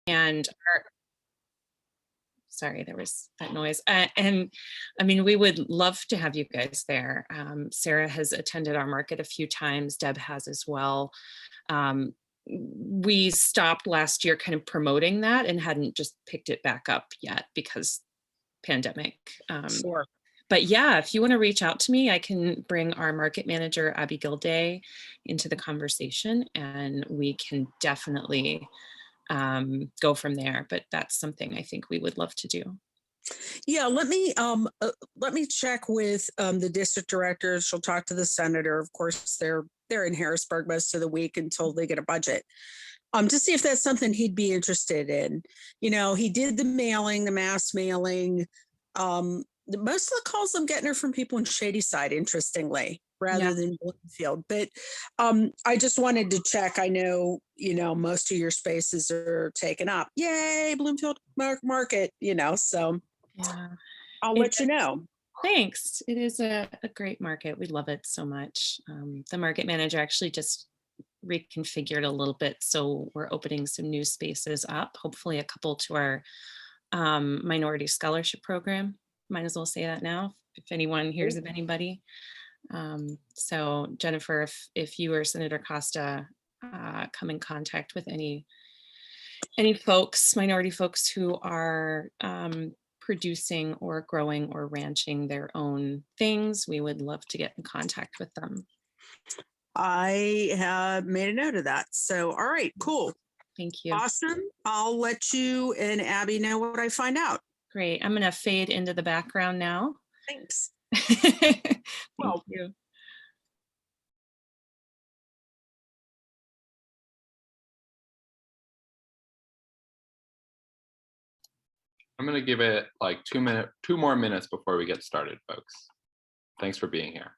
And sorry, there was that noise. And I mean, we would love to have you guys there. Sarah has attended our market a few times. Deb has as well. We stopped last year kind of promoting that and hadn't just picked it back up yet because pandemic. Sure. But yeah, if you want to reach out to me, I can bring our market manager, Abby Gilday, into the conversation, and we can definitely go from there. But that's something I think we would love to do. Yeah, let me check with the district director. She'll talk to the senator. Of course, they're in Harrisburg most of the week until they get a budget. To see if that's something he'd be interested in. You know, he did the mailing, the mass mailing. Most of the calls I'm getting are from people in Shadyside, interestingly, rather than Bloomfield. But I just wanted to check. I know, you know, most of your spaces are taken up. Yay, Bloomfield Market, you know, so yeah, I'll let you know. Thanks. It is a great market. We love it so much. The market manager actually just reconfigured a little bit. So we're opening some new spaces up, hopefully a couple to our minority scholarship program. Might as well say that now, if anyone hears of anybody. So Jennifer, if you or Senator Costa come in contact with any folks, minority folks who are producing or growing or ranching their own things, we would love to get in contact with them. I have made a note of that. So, all right, cool. Thank you. Awesome. I'll let you and Abby know what I find out. Great. I'm going to fade into the background now. Thanks. Thank you. I'm going to give it like 2 more minutes before we get started, folks. Thanks for being here.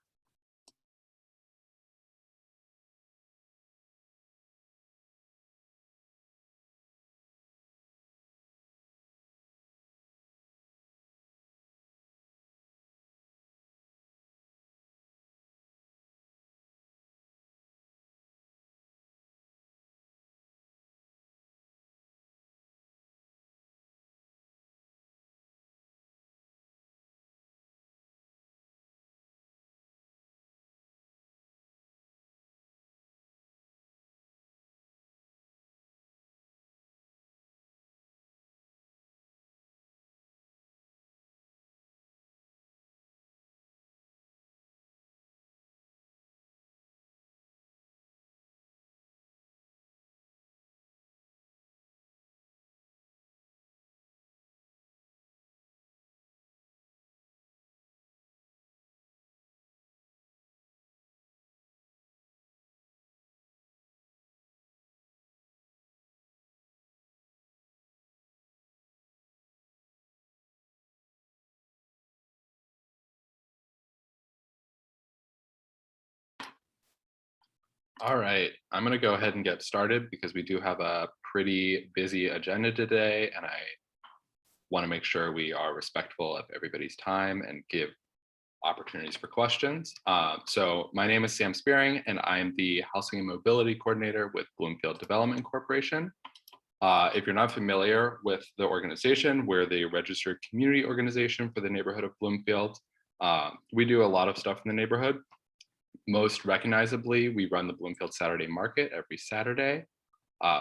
All right, I'm going to go ahead and get started because we do have a pretty busy agenda today, and I want to make sure we are respectful of everybody's time and give opportunities for questions. So my name is Sam Spearing, and I'm the Housing and Mobility Coordinator with Bloomfield Development Corporation. If you're not familiar with the organization, we're the registered community organization for the neighborhood of Bloomfield. We do a lot of stuff in the neighborhood. Most recognizably, we run the Bloomfield Saturday Market every Saturday.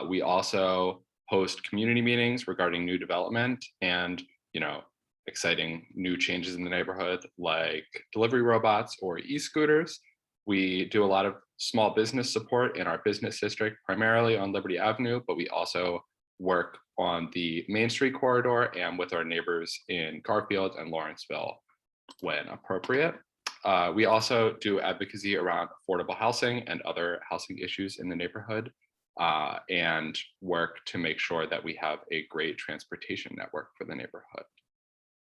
We also host community meetings regarding new development and, you know, exciting new changes in the neighborhood like delivery robots or e-scooters. We do a lot of small business support in our business district, primarily on Liberty Avenue, but we also work on the Main Street corridor and with our neighbors in Garfield and Lawrenceville when appropriate. We also do advocacy around affordable housing and other housing issues in the neighborhood, and work to make sure that we have a great transportation network for the neighborhood.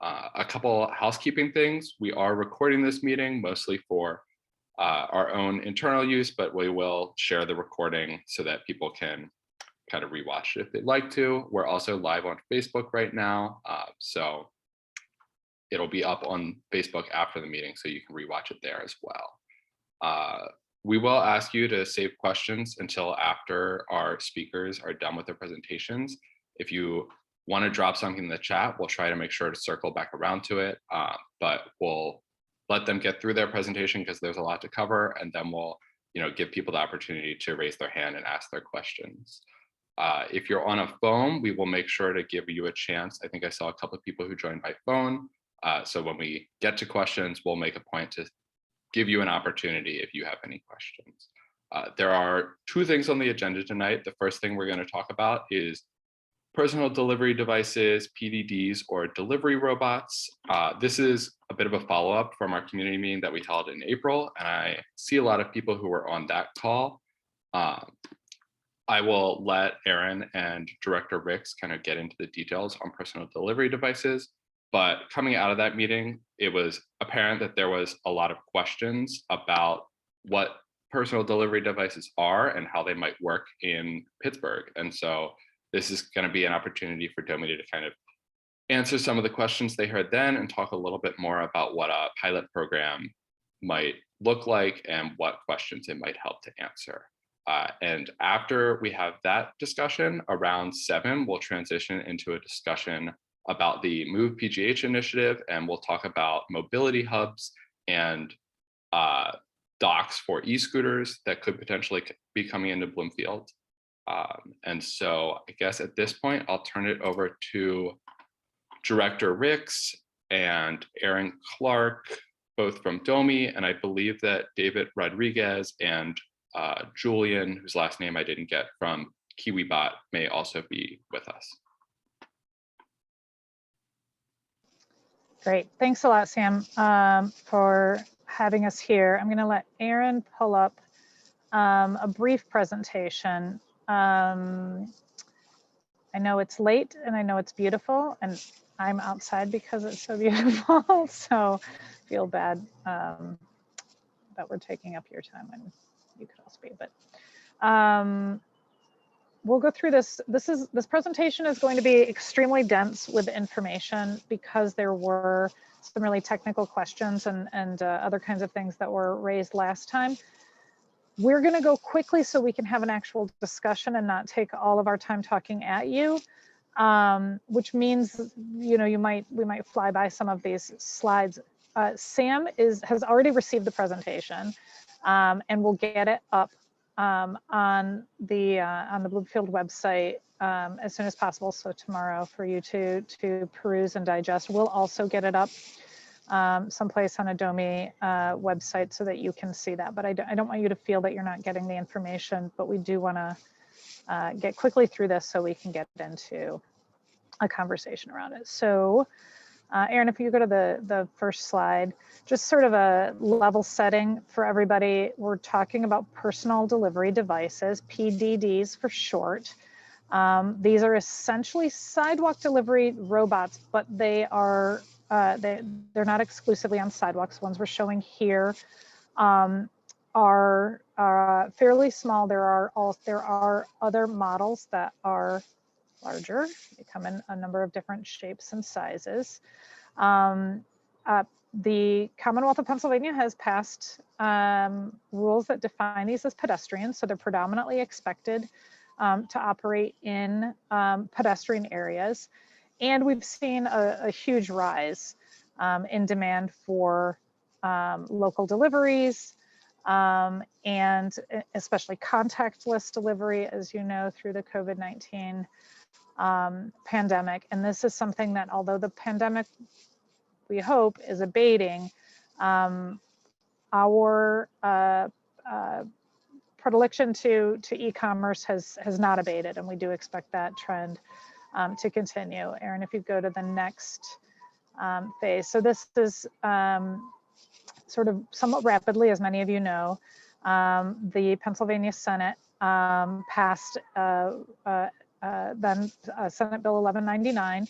A couple housekeeping things. We are recording this meeting mostly for our own internal use, but we will share the recording so that people can kind of rewatch it if they'd like to. We're also live on Facebook right now, so it'll be up on Facebook after the meeting, so you can rewatch it there as well. We will ask you to save questions until after our speakers are done with their presentations. If you want to drop something in the chat, we'll try to make sure to circle back around to it, but we'll let them get through their presentation because there's a lot to cover, and then we'll give people the opportunity to raise their hand and ask their questions. If you're on a phone, we will make sure to give you a chance. I think I saw a couple of people who joined by phone. So when we get to questions, we'll make a point to give you an opportunity if you have any questions. There are two things on the agenda tonight. The first thing we're going to talk about is personal delivery devices, PDDs, or delivery robots. This is a bit of a follow-up from our community meeting that we held in April, and I see a lot of people who were on that call. I will let Aaron and Director Ricks kind of get into the details on personal delivery devices, but coming out of that meeting, it was apparent that there was a lot of questions about what personal delivery devices are and how they might work in Pittsburgh. And so this is going to be an opportunity for Domini to kind of answer some of the questions they heard then and talk a little bit more about what a pilot program might look like and what questions it might help to answer. And after we have that discussion, around 7, we'll transition into a discussion about the MovePGH initiative, and we'll talk about mobility hubs and docks for e-scooters that could potentially be coming into Bloomfield. And so I guess at this point, I'll turn it over to Director Ricks and Aaron Clark, both from DOMI, and I believe that David Rodriguez and Julian, whose last name I didn't get, from KiwiBot may also be with us. Great. Thanks a lot, Sam, for having us here. I'm going to let Aaron pull up a brief presentation. I know it's late and I know it's beautiful, and I'm outside because it's so beautiful. So feel bad that we're taking up your time, and you could also be, but we'll go through this. This presentation is going to be extremely dense with information because there were some really technical questions and other kinds of things that were raised last time. We're going to go quickly so we can have an actual discussion and not take all of our time talking at you, which means we might fly by some of these slides. Sam has already received the presentation, and we'll get it up on the Bloomfield website as soon as possible. So tomorrow for you to peruse and digest. We'll also get it up someplace on a DOMI website so that you can see that. But I don't want you to feel that you're not getting the information, but we do want to get quickly through this so we can get into a conversation around it. So Aaron, if you go to the first slide, just sort of a level setting for everybody. We're talking about personal delivery devices, PDDs for short. These are essentially sidewalk delivery robots, but they are they're not exclusively on sidewalks. Ones we're showing here are fairly small. There are other models that are larger. They come in a number of different shapes and sizes. The Commonwealth of Pennsylvania has passed rules that define these as pedestrians, so they're predominantly expected to operate in pedestrian areas. And we've seen a huge rise in demand for local deliveries, and especially contactless delivery, as you know, through the COVID-19 pandemic. And this is something that, although the pandemic, we hope, is abating, our predilection to e-commerce has not abated, and we do expect that trend to continue. Aaron, if you go to the next phase. So this is sort of somewhat rapidly, as many of you know, the Pennsylvania Senate passed then Senate Bill 1199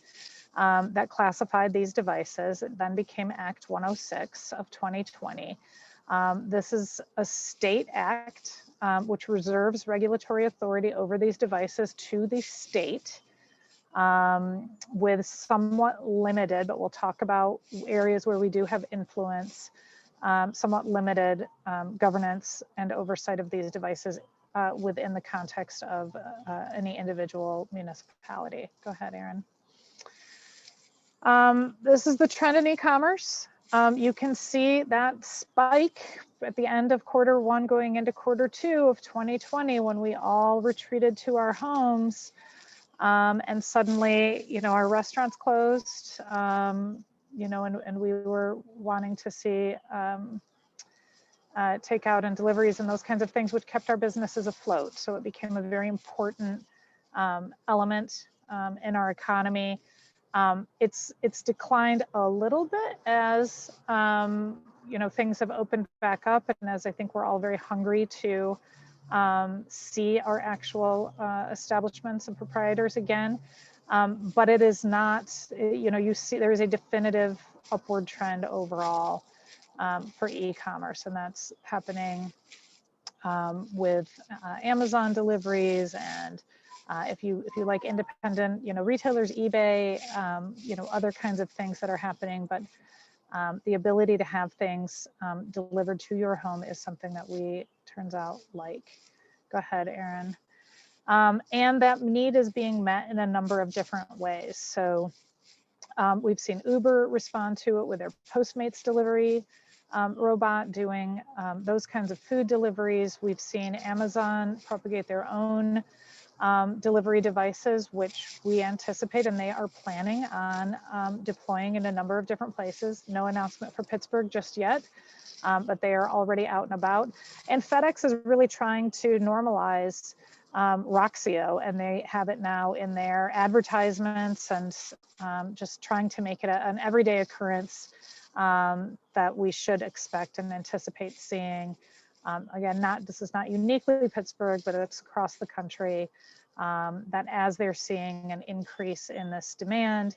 that classified these devices. It then became Act 106 of 2020. This is a state act which reserves regulatory authority over these devices to the state, with somewhat limited, but we'll talk about areas where we do have influence, somewhat limited governance and oversight of these devices within the context of any individual municipality. Go ahead, Erin. This is the trend in e-commerce. You can see that spike at the end of Q1 going into Q2 of 2020 when we all retreated to our homes, and suddenly, our restaurants closed, and we were wanting to see takeout and deliveries and those kinds of things, which kept our businesses afloat. So it became a very important element in our economy. It's declined a little bit as things have opened back up, and as I think we're all very hungry to see our actual establishments and proprietors again. But it is not, you see there is a definitive upward trend overall for e-commerce, and that's happening with Amazon deliveries, and if you like independent, retailers, eBay, other kinds of things that are happening. But the ability to have things delivered to your home is something that we, turns out, like. Go ahead, Erin. And that need is being met in a number of different ways. So we've seen Uber respond to it with their Postmates delivery robot doing those kinds of food deliveries. We've seen Amazon propagate their own delivery devices, which we anticipate and they are planning on deploying in a number of different places. No announcement for Pittsburgh just yet, but they are already out and about. And FedEx is really trying to normalize Roxio, and they have it now in their advertisements, and just trying to make it an everyday occurrence that we should expect and anticipate seeing. Again, this is not uniquely Pittsburgh, but it's across the country, that as they're seeing an increase in this demand,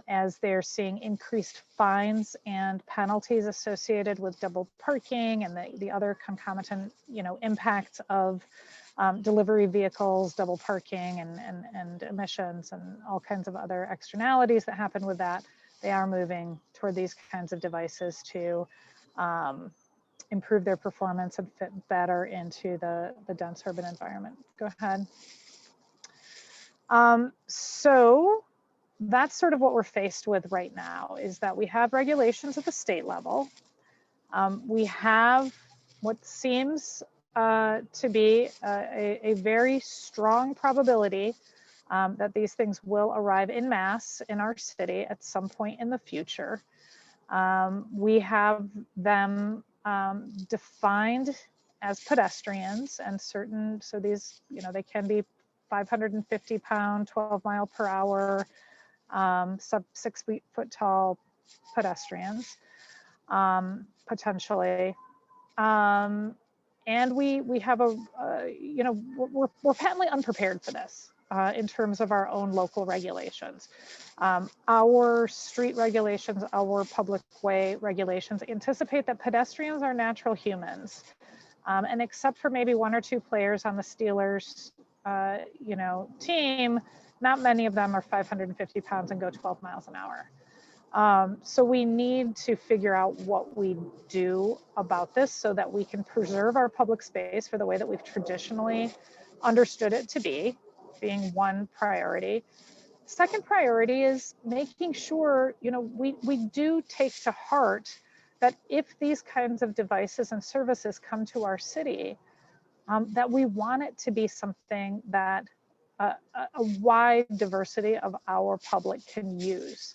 as they're seeing increased fines and penalties associated with double parking and the other concomitant, impacts of delivery vehicles, double parking and emissions and all kinds of other externalities that happen with that, they are moving toward these kinds of devices to improve their performance and fit better into the dense urban environment. Go ahead. So that's sort of what we're faced with right now, is that we have regulations at the state level. We have what seems to be a very strong probability that these things will arrive en masse in our city at some point in the future. We have them defined as pedestrians and certain, so these, they can be 550-pound, 12-mile-per-hour, sub 6 foot tall pedestrians, potentially. And we have we're patently unprepared for this in terms of our own local regulations. Our street regulations, our public way regulations anticipate that pedestrians are natural humans. And except for maybe 1 or 2 players on the Steelers, team, not many of them are 550 pounds and go 12 miles an hour. So we need to figure out what we do about this so that we can preserve our public space for the way that we've traditionally understood it to be, being one priority. Second priority is making sure, we do take to heart that if these kinds of devices and services come to our city, that we want it to be something that a wide diversity of our public can use.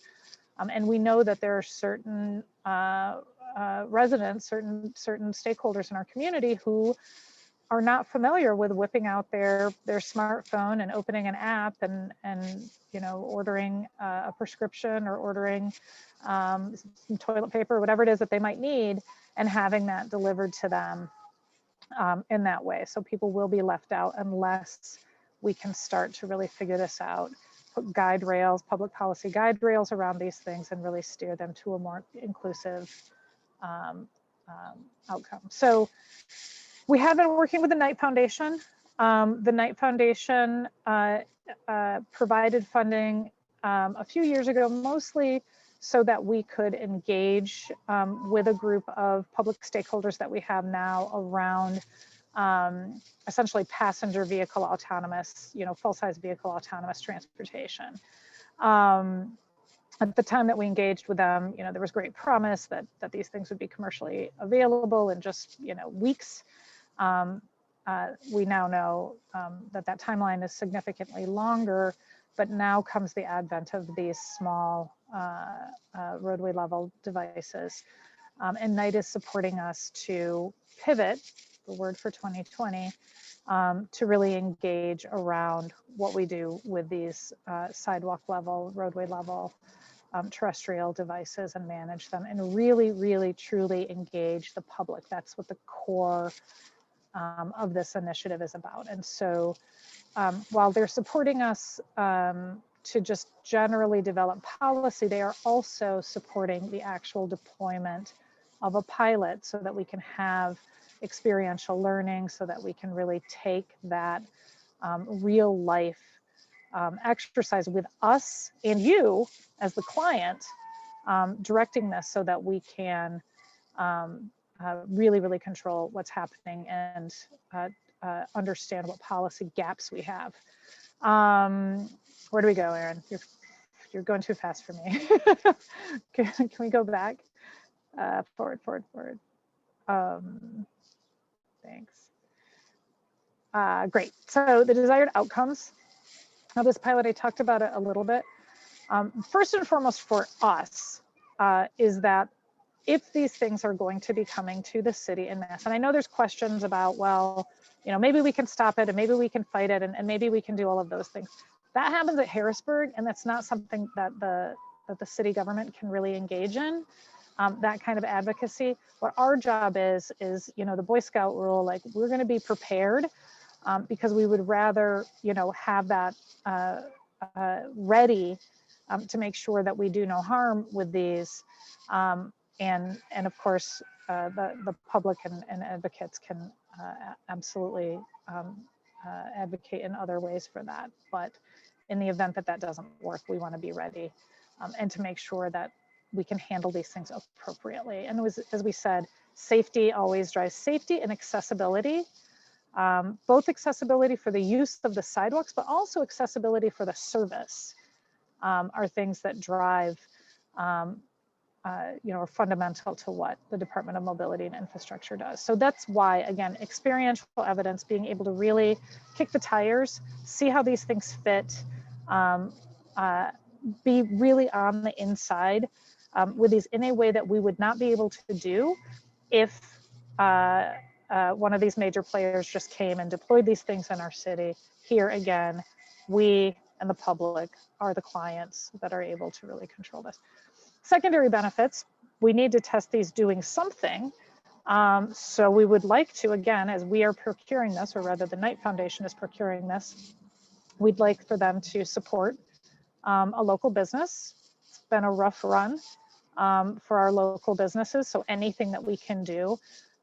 And we know that there are certain residents, certain stakeholders in our community who are not familiar with whipping out their smartphone and opening an app and ordering a prescription or ordering some toilet paper, whatever it is that they might need, and having that delivered to them in that way. So people will be left out unless we can start to really figure this out, put guide rails, public policy guide rails around these things, and really steer them to a more inclusive outcome. So we have been working with the Knight Foundation. The Knight Foundation provided funding a few years ago, mostly so that we could engage with a group of public stakeholders that we have now around essentially passenger vehicle autonomous, full-size vehicle autonomous transportation. At the time that we engaged with them, there was great promise that these things would be commercially available in just, weeks. We now know that timeline is significantly longer, but now comes the advent of these small roadway level devices. And NITE is supporting us to pivot, the word for 2020, to really engage around what we do with these sidewalk level, roadway level, terrestrial devices and manage them and really, really, truly engage the public. That's what the core of this initiative is about. And so while they're supporting us to just generally develop policy, they are also supporting the actual deployment of a pilot so that we can have experiential learning, so that we can really take that real life exercise with us and you as the client directing this so that we can really, really control what's happening and understand what policy gaps we have. Where do we go, Erin? You're going too fast for me. Can we go back? Forward. Thanks. Great. So the desired outcomes of this pilot, I talked about it a little bit. First and foremost for us is that if these things are going to be coming to the city in mass, and I know there's questions about, well, maybe we can stop it and maybe we can fight it and maybe we can do all of those things. That happens at Harrisburg, and that's not something that the city government can really engage in, that kind of advocacy. What our job is the Boy Scout rule, like we're going to be prepared because we would rather, have that ready to make sure that we do no harm with these. And of course, the public and advocates can absolutely advocate in other ways for that. But in the event that that doesn't work, we want to be ready and to make sure that we can handle these things appropriately. And as we said, safety always drives safety and accessibility. Both accessibility for the use of the sidewalks, but also accessibility for the service are things that drive, are fundamental to what the Department of Mobility and Infrastructure does. So that's why, again, experiential evidence, being able to really kick the tires, see how these things fit, be really on the inside with these in a way that we would not be able to do if one of these major players just came and deployed these things in our city. Here again, we and the public are the clients that are able to really control this. Secondary benefits, we need to test these doing something. So we would like to, again, as we are procuring this, or rather the Knight Foundation is procuring this, we'd like for them to support a local business. It's been a rough run for our local businesses. So anything that we can do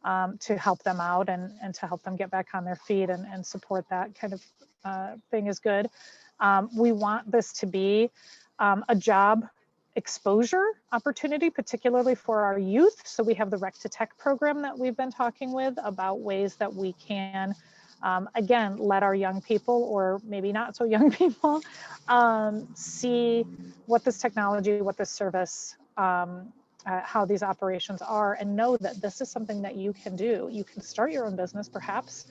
to help them out and to help them get back on their feet and support that kind of thing is good. We want this to be a job exposure opportunity, particularly for our youth. So we have the Rec to Tech program that we've been talking with about ways that we can, again, let our young people, or maybe not so young people, see what this technology, what this service, how these operations are, and know that this is something that you can do. You can start your own business perhaps,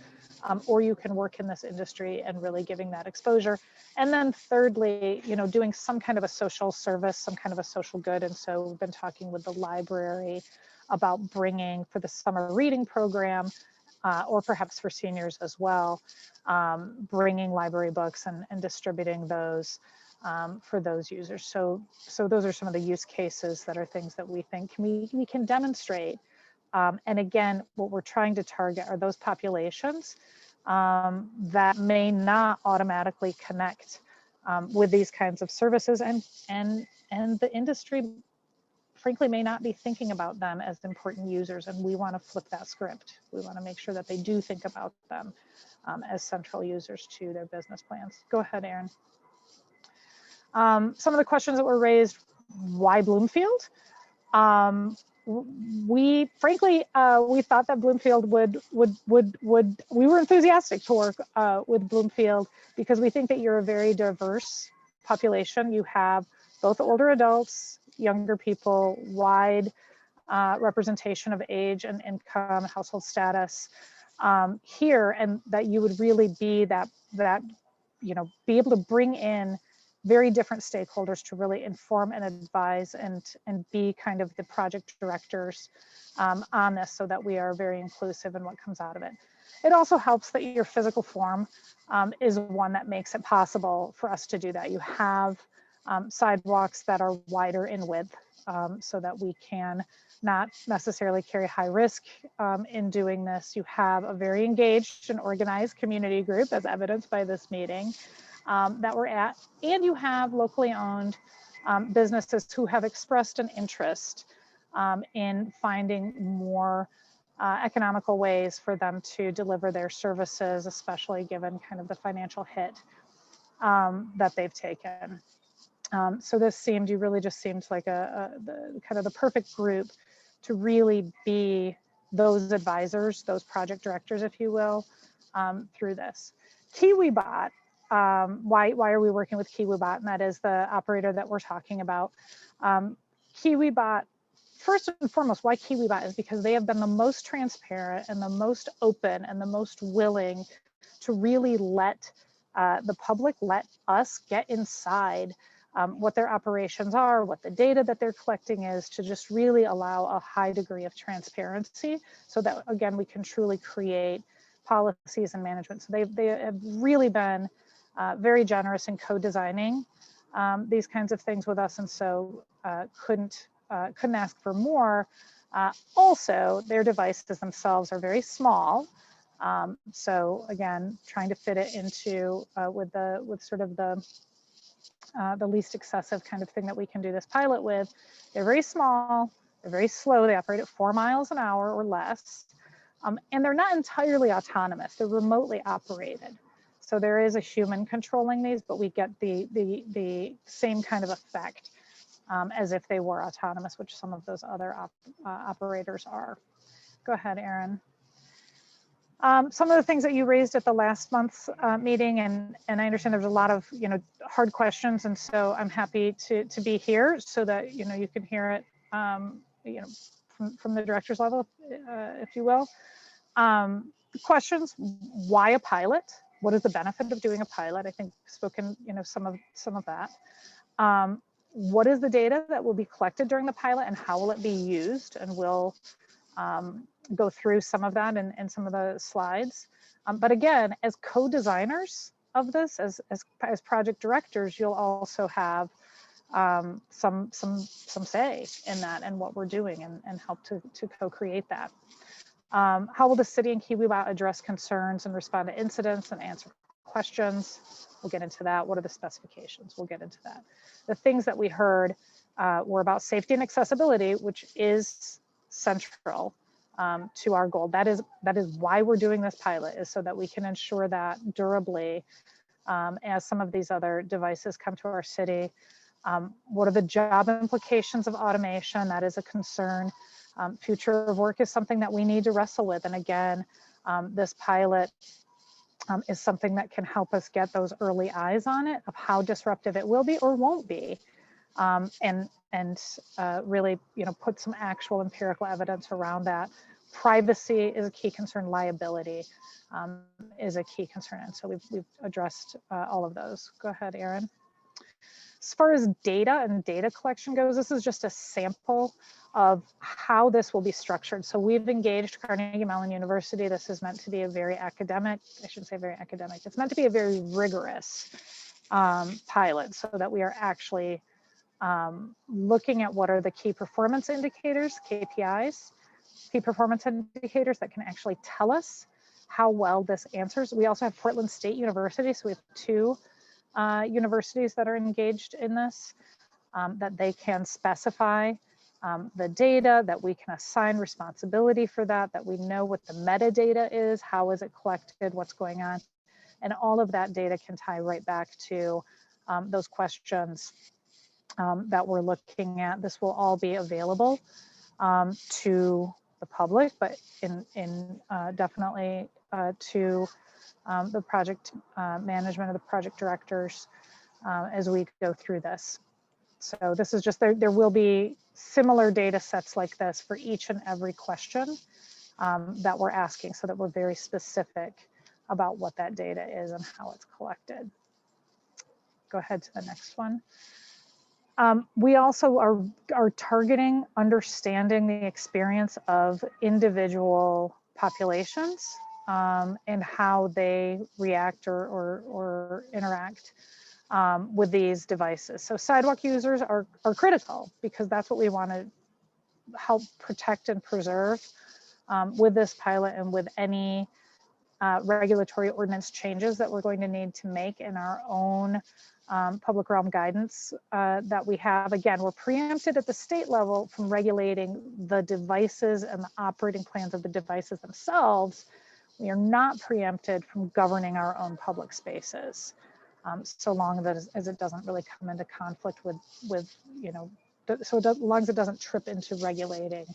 or you can work in this industry and really giving that exposure. And then thirdly, doing some kind of a social service, some kind of a social good. And so we've been talking with the library about bringing for the summer reading program, or perhaps for seniors as well, bringing library books and distributing those for those users. So those are some of the use cases that are things that we think we can demonstrate. And again, what we're trying to target are those populations that may not automatically connect with these kinds of services, and the industry, frankly, may not be thinking about them as important users. And we want to flip that script. We want to make sure that they do think about them as central users to their business plans. Go ahead, Erin. Some of the questions that were raised: why Bloomfield? we frankly, we thought that Bloomfield we were enthusiastic to work with Bloomfield because we think that you're a very diverse population. You have both older adults, younger people, wide representation of age and income, household status here, and that you would really be that be able to bring in very different stakeholders to really inform and advise and be kind of the project directors on this, so that we are very inclusive in what comes out of it. It also helps that your physical form is one that makes it possible for us to do that. You have sidewalks that are wider in width, so that we can not necessarily carry high risk in doing this. You have a very engaged and organized community group, as evidenced by this meeting that we're at, and you have locally owned businesses who have expressed an interest in finding more economical ways for them to deliver their services, especially given kind of the financial hit that they've taken. So this you really just seemed like the kind of the perfect group to really be those advisors, those project directors, if you will, through this. KiwiBot, why are we working with KiwiBot? And that is the operator that we're talking about. KiwiBot, first and foremost, why KiwiBot is because they have been the most transparent and the most open and the most willing to really let the public, let us get inside what their operations are, what the data that they're collecting is, to just really allow a high degree of transparency so that, again, we can truly create policies and management. So they have really been very generous in co-designing these kinds of things with us, and so couldn't ask for more. Also, their devices themselves are very small. So again, trying to fit it into with sort of the least excessive kind of thing that we can do this pilot with. They're very small, they're very slow, they operate at 4 miles an hour or less, and they're not entirely autonomous, they're remotely operated. So there is a human controlling these, but we get the same kind of effect as if they were autonomous, which some of those other operators are. Go ahead, Erin. Some of the things that you raised at the last month's meeting, and I understand there's a lot of hard questions, and so I'm happy to be here so that you can hear it from the director's level, if you will. Questions: why a pilot? What is the benefit of doing a pilot? I think spoken some of that. What is the data that will be collected during the pilot, and how will it be used? And we'll go through some of that in some of the slides. But again, as co-designers of this, as project directors, you'll also have some say in that and what we're doing, and help to co-create that. How will the city and KiwiBot address concerns and respond to incidents and answer questions? We'll get into that. What are the specifications? We'll get into that. The things that we heard were about safety and accessibility, which is central to our goal. That is why we're doing this pilot, is so that we can ensure that durably as some of these other devices come to our city. What are the job implications of automation? That is a concern. Future of work is something that we need to wrestle with. And again, this pilot is something that can help us get those early eyes on it, of how disruptive it will be or won't be. And really, put some actual empirical evidence around that. Privacy is a key concern. Liability is a key concern. And so we've addressed all of those. Go ahead, Erin. As far as data and data collection goes, this is just a sample of how this will be structured. So we've engaged Carnegie Mellon University. This is meant to be a very academic, I shouldn't say very academic, it's meant to be a very rigorous pilot, so that we are actually looking at what are the key performance indicators, KPIs, key performance indicators that can actually tell us how well this answers. We also have Portland State University, so we have 2 universities that are engaged in this, that they can specify the data, that we can assign responsibility for that we know what the metadata is, how is it collected, what's going on. And all of that data can tie right back to those questions that we're looking at. This will all be available to the public, but definitely to the project management or the project directors as we go through this. So this is just, there will be similar data sets like this for each and every question that we're asking, so that we're very specific about what that data is and how it's collected. Go ahead to the next one. We also are targeting understanding the experience of individual populations and how they react or interact with these devices. So sidewalk users are critical, because that's what we want to help protect and preserve with this pilot and with any regulatory ordinance changes that we're going to need to make in our own public realm guidance that we have. Again, we're preempted at the state level from regulating the devices and the operating plans of the devices themselves. We are not preempted from governing our own public spaces, so long as it doesn't really come into conflict with so as long as it doesn't trip into regulating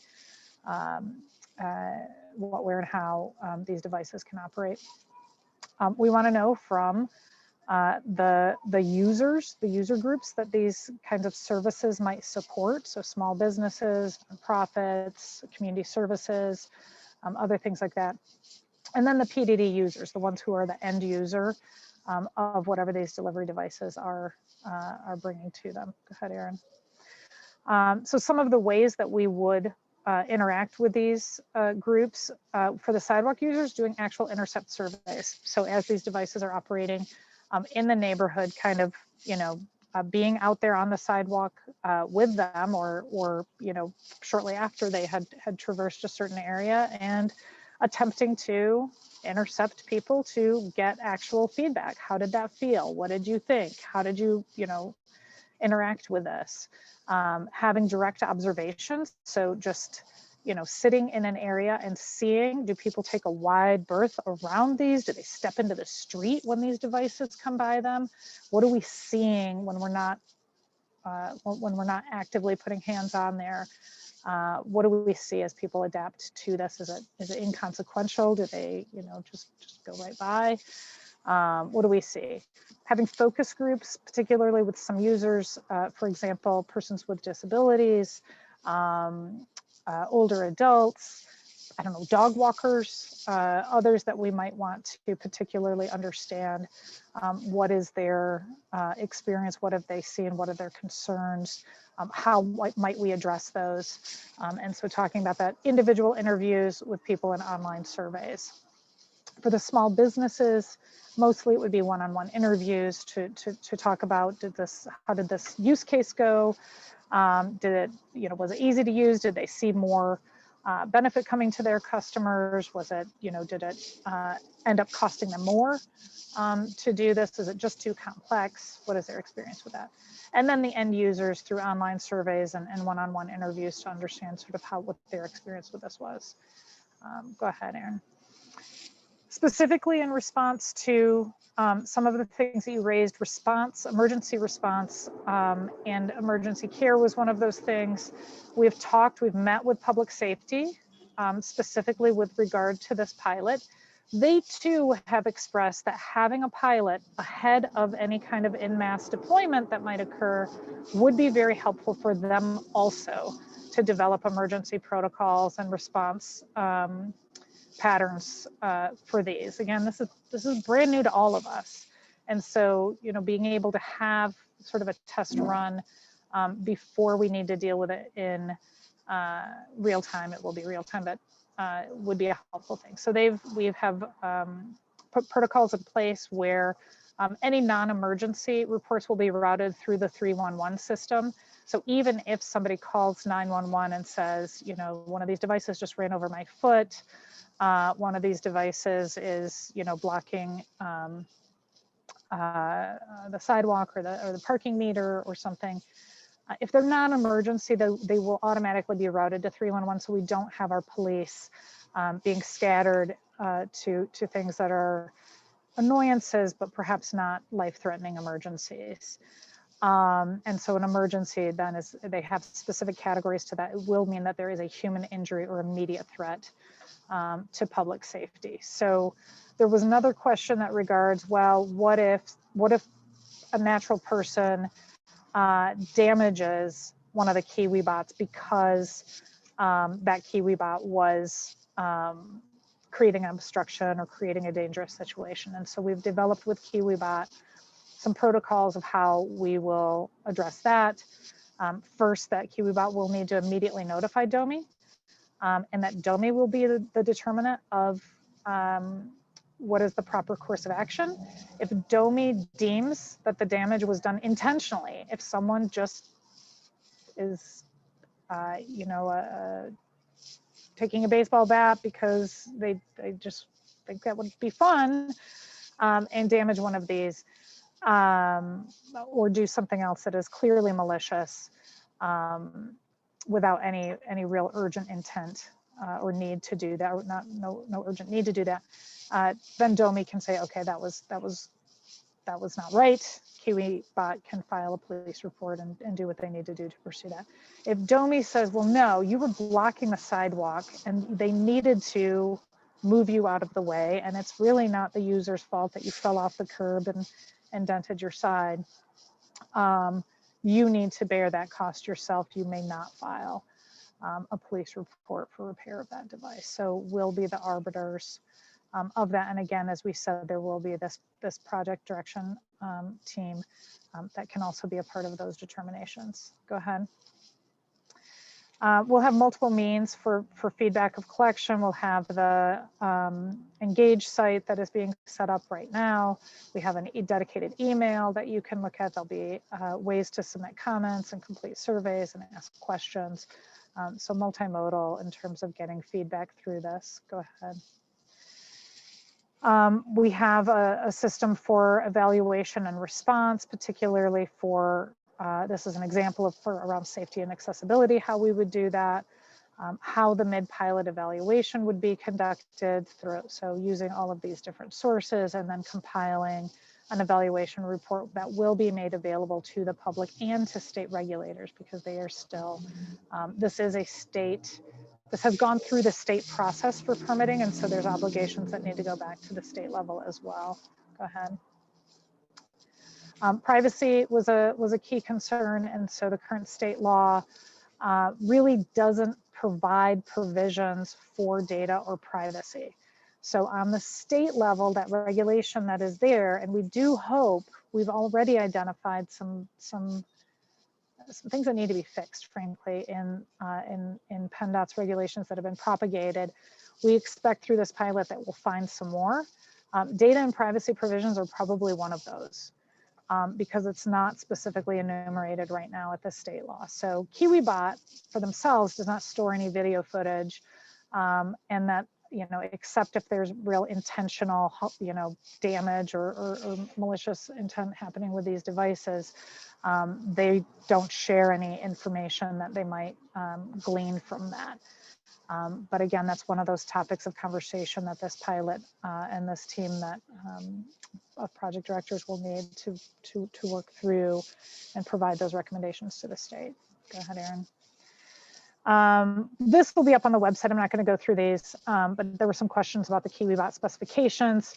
what, where, and how these devices can operate. We want to know from the user groups that these kinds of services might support. So small businesses, nonprofits, community services, other things like that. And then the PDD users, the ones who are the end user of whatever these delivery devices are bringing to them. Go ahead, Erin. So some of the ways that we would interact with these groups for the sidewalk users, doing actual intercept surveys. So as these devices are operating in the neighborhood, kind of, being out there on the sidewalk with them, or shortly after they had traversed a certain area, and attempting to intercept people to get actual feedback. How did that feel? What did you think? How did you, interact with this? Having direct observations. So just, sitting in an area and seeing, do people take a wide berth around these? Do they step into the street when these devices come by them? What are we seeing when we're not actively putting hands on there? What do we see as people adapt to this? Is it inconsequential? Do they, just go right by? What do we see? Having focus groups, particularly with some users, for example, persons with disabilities, older adults, I don't know, dog walkers, others that we might want to particularly understand what is their experience, what have they seen, what are their concerns, how might we address those? And so talking about that, individual interviews with people in online surveys. For the small businesses, mostly it would be one-on-one interviews to talk about, how did this use case go? Did it, was it easy to use? Did they see more benefit coming to their customers? Was it, did it end up costing them more to do this? Is it just too complex? What is their experience with that? And then the end users through online surveys and one-on-one interviews to understand sort of what their experience with this was. Go ahead, Erin. Specifically in response to some of the things that you raised, emergency response, and emergency care was one of those things. We've met with public safety, specifically with regard to this pilot. They too have expressed that having a pilot ahead of any kind of en masse deployment that might occur would be very helpful for them also to develop emergency protocols and response patterns for these. Again, this is brand new to all of us. And so, being able to have sort of a test run before we need to deal with it in real time, it will be real time, but would be a helpful thing. So we have put protocols in place where any non-emergency reports will be routed through the 311 system. So even if somebody calls 911 and says, one of these devices just ran over my foot, one of these devices is, blocking the sidewalk or the parking meter or something. If they're non-emergency, they will automatically be routed to 311, so we don't have our police being scattered to things that are annoyances, but perhaps not life-threatening emergencies. And so an emergency then is, they have specific categories to that. It will mean that there is a human injury or immediate threat to public safety. So there was another question that regards, well, what if a natural person damages one of the KiwiBots because that KiwiBot was creating an obstruction or creating a dangerous situation. And so we've developed with KiwiBot some protocols of how we will address that. First, that KiwiBot will need to immediately notify DOMI, and that DOMI will be the determinant of what is the proper course of action. If DOMI deems that the damage was done intentionally, if someone just is, taking a baseball bat because they just think that would be fun, and damage one of these, or do something else that is clearly malicious without any real urgent intent or need to do that, or no urgent need to do that, then DOMI can say, okay, that was not right. KiwiBot can file a police report and do what they need to do to pursue that. If DOMI says, well, no, you were blocking the sidewalk and they needed to move you out of the way, and it's really not the user's fault that you fell off the curb and dented your side, you need to bear that cost yourself. You may not file a police report for repair of that device. So we'll be the arbiters of that. And again, as we said, there will be this project direction team that can also be a part of those determinations. Go ahead. We'll have multiple means for feedback of collection. We'll have the Engage site that is being set up right now. We have a dedicated email that you can look at. There'll be ways to submit comments and complete surveys and ask questions. So multimodal in terms of getting feedback through this. Go ahead. We have a system for evaluation and response, particularly for, this is an example of for around safety and accessibility, how we would do that, how the mid-pilot evaluation would be conducted through, so using all of these different sources and then compiling an evaluation report that will be made available to the public and to state regulators, because they are still, this is a state, this has gone through the state process for permitting, and so there's obligations that need to go back to the state level as well. Go ahead. Privacy was a key concern, and so the current state law really doesn't provide provisions for data or privacy. So on the state level, that regulation that is there, and we do hope, we've already identified some things that need to be fixed, frankly, in PennDOT's regulations that have been propagated. We expect through this pilot that we'll find some more. Data and privacy provisions are probably one of those, because it's not specifically enumerated right now at the state law. So KiwiBot for themselves does not store any video footage, and that, except if there's real intentional, damage or malicious intent happening with these devices, they don't share any information that they might glean from that. But again, that's one of those topics of conversation that this pilot and this team that of project directors will need to work through and provide those recommendations to the state. Go ahead, Erin. This will be up on the website. I'm not going to go through these, but there were some questions about the KiwiBot specifications,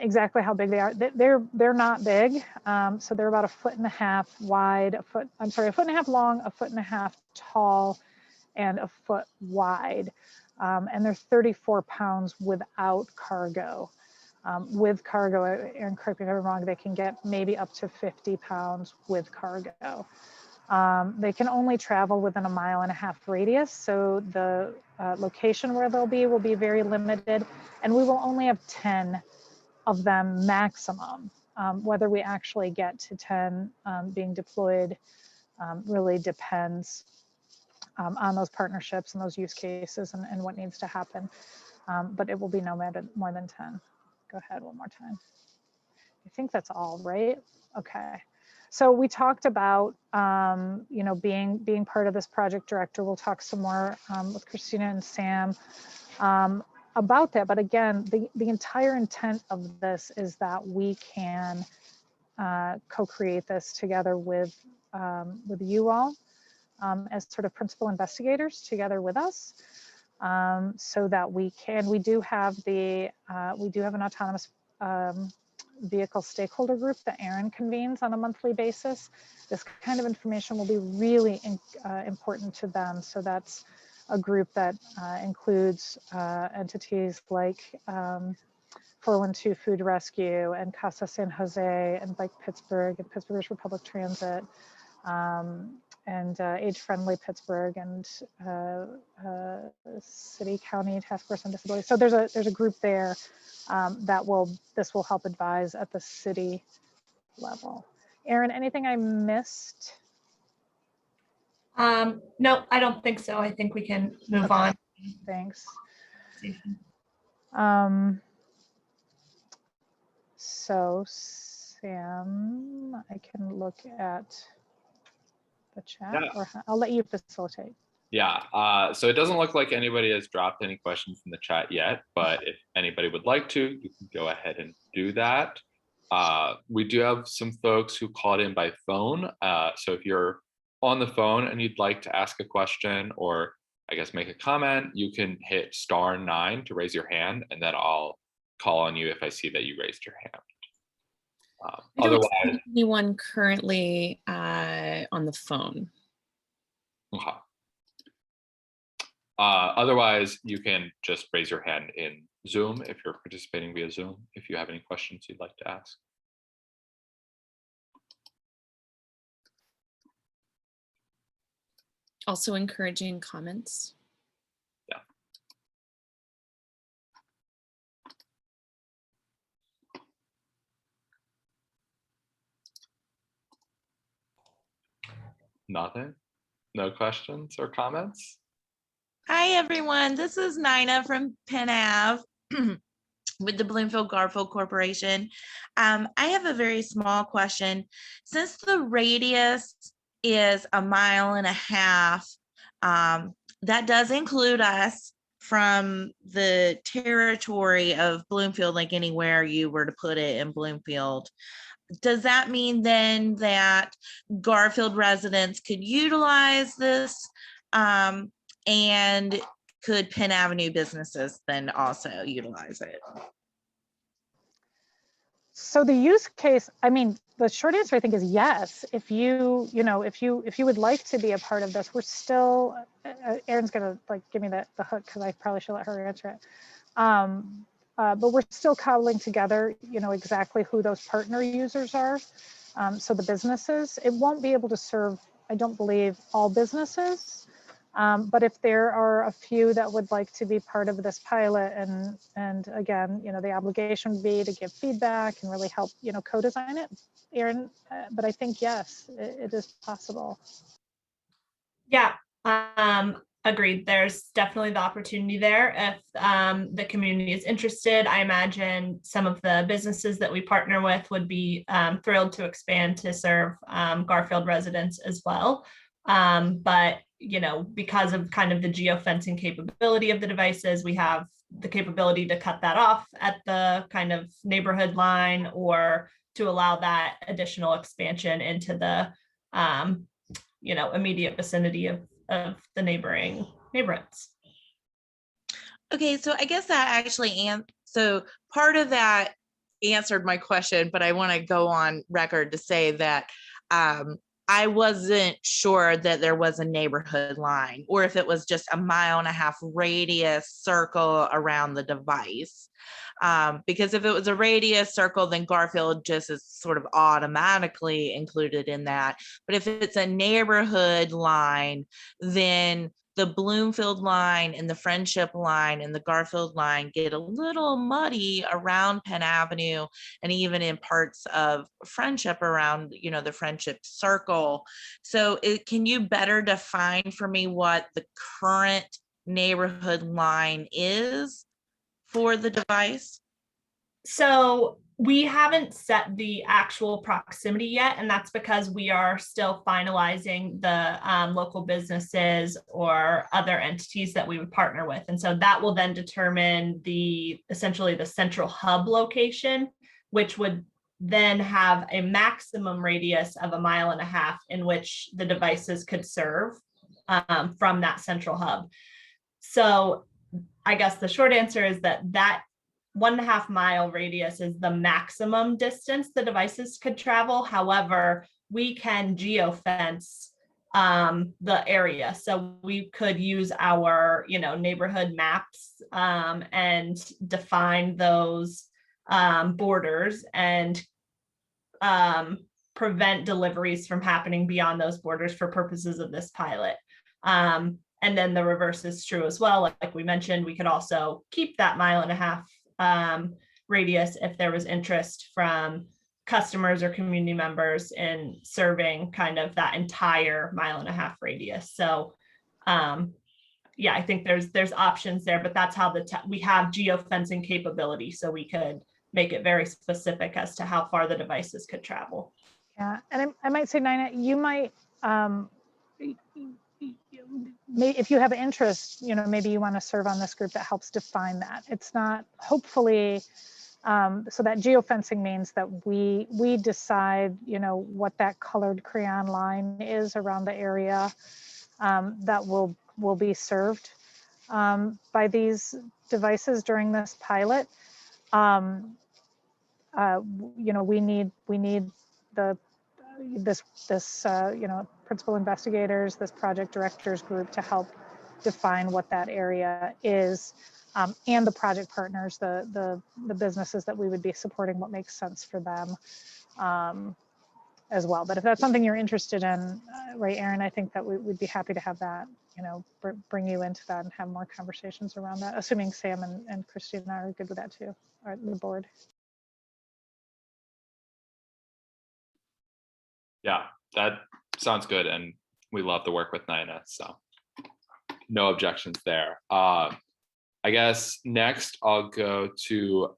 exactly how big they are. They're not big, so they're about 1.5 feet wide, 1.5 feet long, 1.5 feet tall, and 1 foot wide, and they're 34 pounds without cargo. With cargo, Erin, correct me if I'm wrong, they can get maybe up to 50 pounds with cargo. They can only travel within a 1.5 mile radius, so the location where they'll be will be very limited, and we will only have 10 of them maximum. Whether we actually get to 10 being deployed really depends on those partnerships and those use cases and what needs to happen, but it will be no more than 10. Go ahead one more time. I think that's all, right? Okay. So we talked about, being part of this project director. We'll talk some more with Christina and Sam about that. But again, the entire intent of this is that we can co-create this together with you all as sort of principal investigators together with us, so that we do have an autonomous vehicle stakeholder group that Erin convenes on a monthly basis. This kind of information will be really important to them. So that's a group that includes entities like 412 Food Rescue and Casa San Jose and Bike Pittsburgh and Pittsburgh Public Transit, and Age Friendly Pittsburgh and City County Task Force on Disability. So there's a group there this will help advise at the city level. Erin, anything I missed? No, I don't think so. I think we can move on. Thanks. So Sam, I can look at the chat, Yeah. or I'll let you facilitate. Yeah, so it doesn't look like anybody has dropped any questions in the chat yet, but if anybody would like to, you can go ahead and do that. We do have some folks who called in by phone. So if you're on the phone and you'd like to ask a question or I guess make a comment, you can hit *9 to raise your hand, and then I'll call on you if I see that you raised your hand. I don't see Otherwise, anyone currently on the phone. okay. Otherwise, you can just raise your hand in Zoom if you're participating via Zoom, if you have any questions you'd like to ask. Also encouraging comments. Yeah. Nothing? No questions or comments? Hi, everyone. This is Nina from Penn Ave with the Bloomfield Garfield Corporation. I have a very small question. Since the radius is 1.5 miles, that does include us from the territory of Bloomfield, like anywhere you were to put it in Bloomfield. Does that mean then that Garfield residents could utilize this? And could Penn Avenue businesses then also utilize it? So the use case, I mean, the short answer I think is yes. If you would like to be a part of this, we're still, Erin's gonna like give me the hook because I probably should let her answer it. But we're still cobbling together, exactly who those partner users are. So the businesses, it won't be able to serve, I don't believe, all businesses. But if there are a few that would like to be part of this pilot, and again, the obligation would be to give feedback and really help, co-design it, Erin. But I think yes, it is possible. Yeah, agreed. There's definitely the opportunity there. If the community is interested, I imagine some of the businesses that we partner with would be thrilled to expand to serve Garfield residents as well. But because of kind of the geofencing capability of the devices, we have the capability to cut that off at the kind of neighborhood line, or to allow that additional expansion into the immediate vicinity of the neighboring neighborhoods. Okay, so I guess that actually, so part of that answered my question, but I want to go on record to say that I wasn't sure that there was a neighborhood line, or if it was just 1.5 mile radius circle around the device. Because if it was a radius circle, then Garfield just is sort of automatically included in that. But if it's a neighborhood line, then the Bloomfield line and the Friendship line and the Garfield line get a little muddy around Penn Avenue, and even in parts of Friendship around, the Friendship circle. So can you better define for me what the current neighborhood line is for the device? So we haven't set the actual proximity yet, and that's because we are still finalizing the local businesses or other entities that we would partner with. And so that will then determine essentially the central hub location, which would then have a maximum radius of 1.5 miles in which the devices could serve from that central hub. So I guess the short answer is that 1.5 mile radius is the maximum distance the devices could travel. However, we can geofence the area. So we could use our, neighborhood maps and define those borders and prevent deliveries from happening beyond those borders for purposes of this pilot. And then the reverse is true as well. Like we mentioned, we could also keep that 1.5 mile radius if there was interest from customers or community members in serving kind of that entire 1.5 mile radius. So yeah, I think there's options there, but that's how we have geofencing capability, so we could make it very specific as to how far the devices could travel. Yeah, and I might say, Nina, you might, if you have an interest, maybe you want to serve on this group that helps define that. It's not, hopefully, so that geofencing means that we decide, what that colored crayon line is around the area that will be served by these devices during this pilot. We need this principal investigators, this project directors group to help define what that area is, and the project partners, the businesses that we would be supporting, what makes sense for them as well. But if that's something you're interested in, right, Erin, I think that we'd be happy to have that, bring you into that and have more conversations around that, assuming Sam and Christine and I are good with that too, or the board. Yeah, that sounds good. And we love to work with Nina, so no objections there. I guess next I'll go to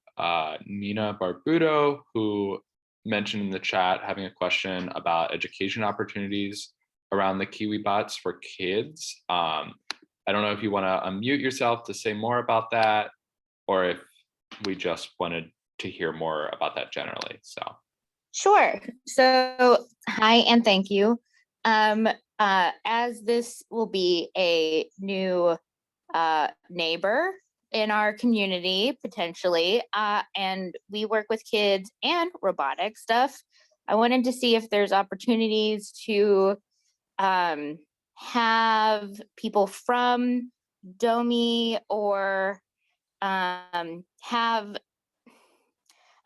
Nina Barbuto, who mentioned in the chat having a question about education opportunities around the KiwiBots for kids. I don't know if you want to unmute yourself to say more about that, or if we just wanted to hear more about that generally. So. Sure. So hi and thank you. As this will be a new neighbor in our community potentially, and we work with kids and robotic stuff, I wanted to see if there's opportunities to have people from DOMI or have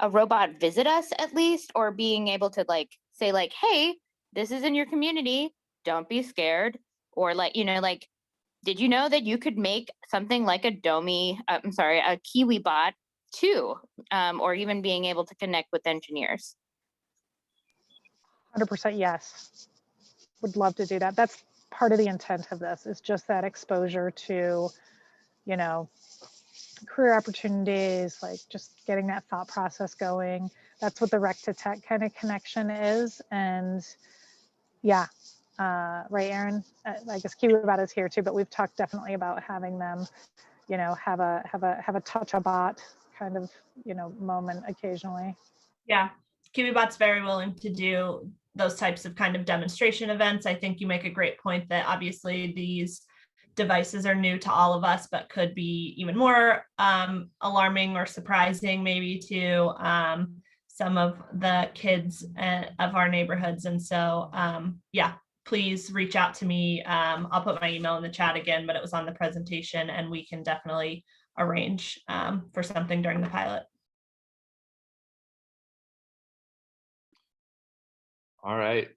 a robot visit us at least, or being able to say hey, this is in your community, don't be scared, or did you know that you could make something like a DOMI, a KiwiBot too, or even being able to connect with engineers. 100% yes, would love to do that. That's part of the intent of this, is just that exposure to, career opportunities, just getting that thought process going. That's what the rec to tech kind of connection is. And yeah, right, Erin, I guess KiwiBot is here too, but we've talked definitely about having them, have a touch a bot kind of, moment occasionally. Yeah, KiwiBot's very willing to do those types of kind of demonstration events. I think you make a great point that obviously these devices are new to all of us, but could be even more alarming or surprising maybe to some of the kids of our neighborhoods. And so yeah, please reach out to me. I'll put my email in the chat again, but it was on the presentation, and we can definitely arrange for something during the pilot. All right,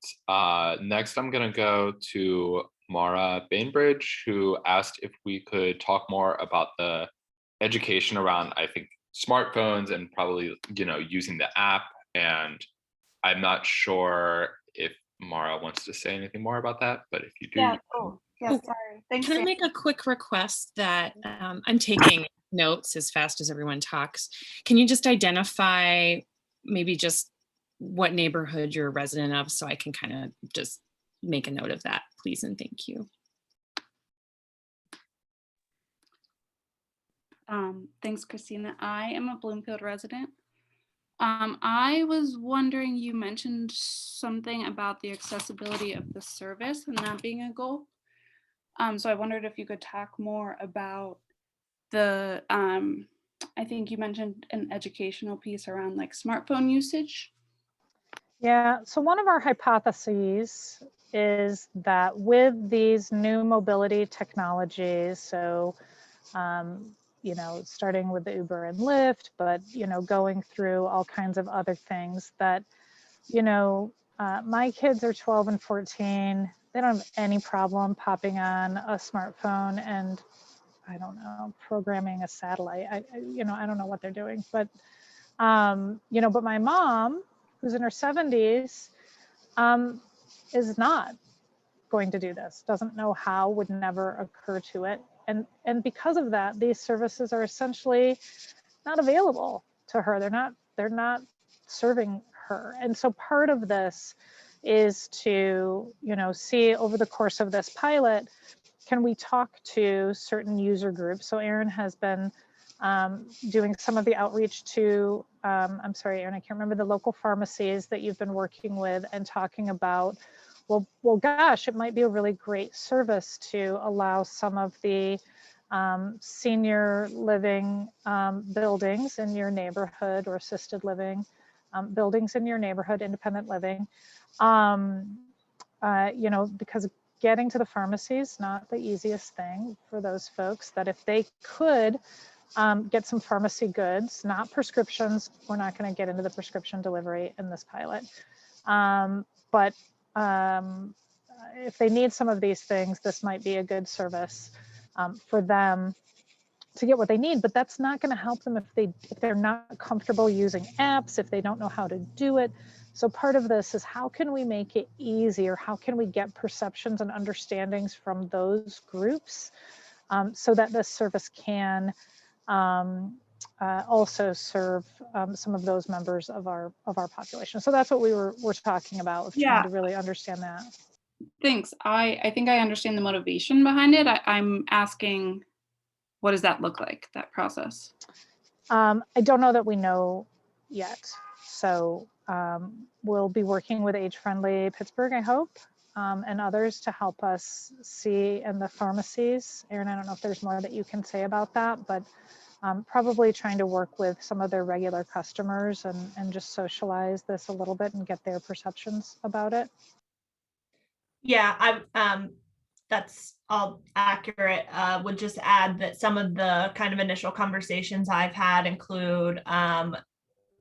next I'm gonna go to Mara Bainbridge, who asked if we could talk more about the education around, I think, smartphones and probably, using the app. And I'm not sure if Mara wants to say anything more about that, but if you do. Yeah, cool. Yeah, sorry. Thanks. Can I make a quick request that I'm taking notes as fast as everyone talks. Can you just identify maybe just what neighborhood you're a resident of, so I can kind of just make a note of that, please, and thank you. Thanks, Christina. I am a Bloomfield resident. I was wondering, you mentioned something about the accessibility of the service and that being a goal. So I wondered if you could talk more about the, I think you mentioned an educational piece around like smartphone usage. Yeah, so one of our hypotheses is that with these new mobility technologies, so you know, starting with the Uber and Lyft, but you know, going through all kinds of other things that, you know, my kids are 12 and 14. They don't have any problem popping on a smartphone and, I don't know, programming a satellite. You know, I don't know what they're doing, but you know, but my mom, who's in her 70s, is not going to do this, doesn't know how, would never occur to it. And because of that, these services are essentially not available to her. They're not serving her. And so part of this is to, you know, see over the course of this pilot, can we talk to certain user groups? So Erin has been doing some of the outreach to, I'm sorry, Erin, I can't remember the local pharmacies that you've been working with and talking about, well, gosh, it might be a really great service to allow some of the senior living buildings in your neighborhood or assisted living buildings in your neighborhood, independent living, you know, because getting to the pharmacy is not the easiest thing for those folks, that if they could get some pharmacy goods, not prescriptions, we're not going to get into the prescription delivery in this pilot, but if they need some of these things, this might be a good service for them to get what they need. But that's not going to help them if they're not comfortable using apps, if they don't know how to do it. So part of this is, how can we make it easier? How can we get perceptions and understandings from those groups so that this service can also serve some of those members of our population. So that's what we're talking about, trying to really understand that. Thanks. I think I understand the motivation behind it. I'm asking, what does that look like, that process? I don't know that we know yet. So we'll be working with Age Friendly Pittsburgh, I hope, and others to help us see, and the pharmacies. Erin, I don't know if there's more that you can say about that, but probably trying to work with some of their regular customers and just socialize this a little bit and get their perceptions about it. Yeah, that's all accurate. Would just add that some of the kind of initial conversations I've had include,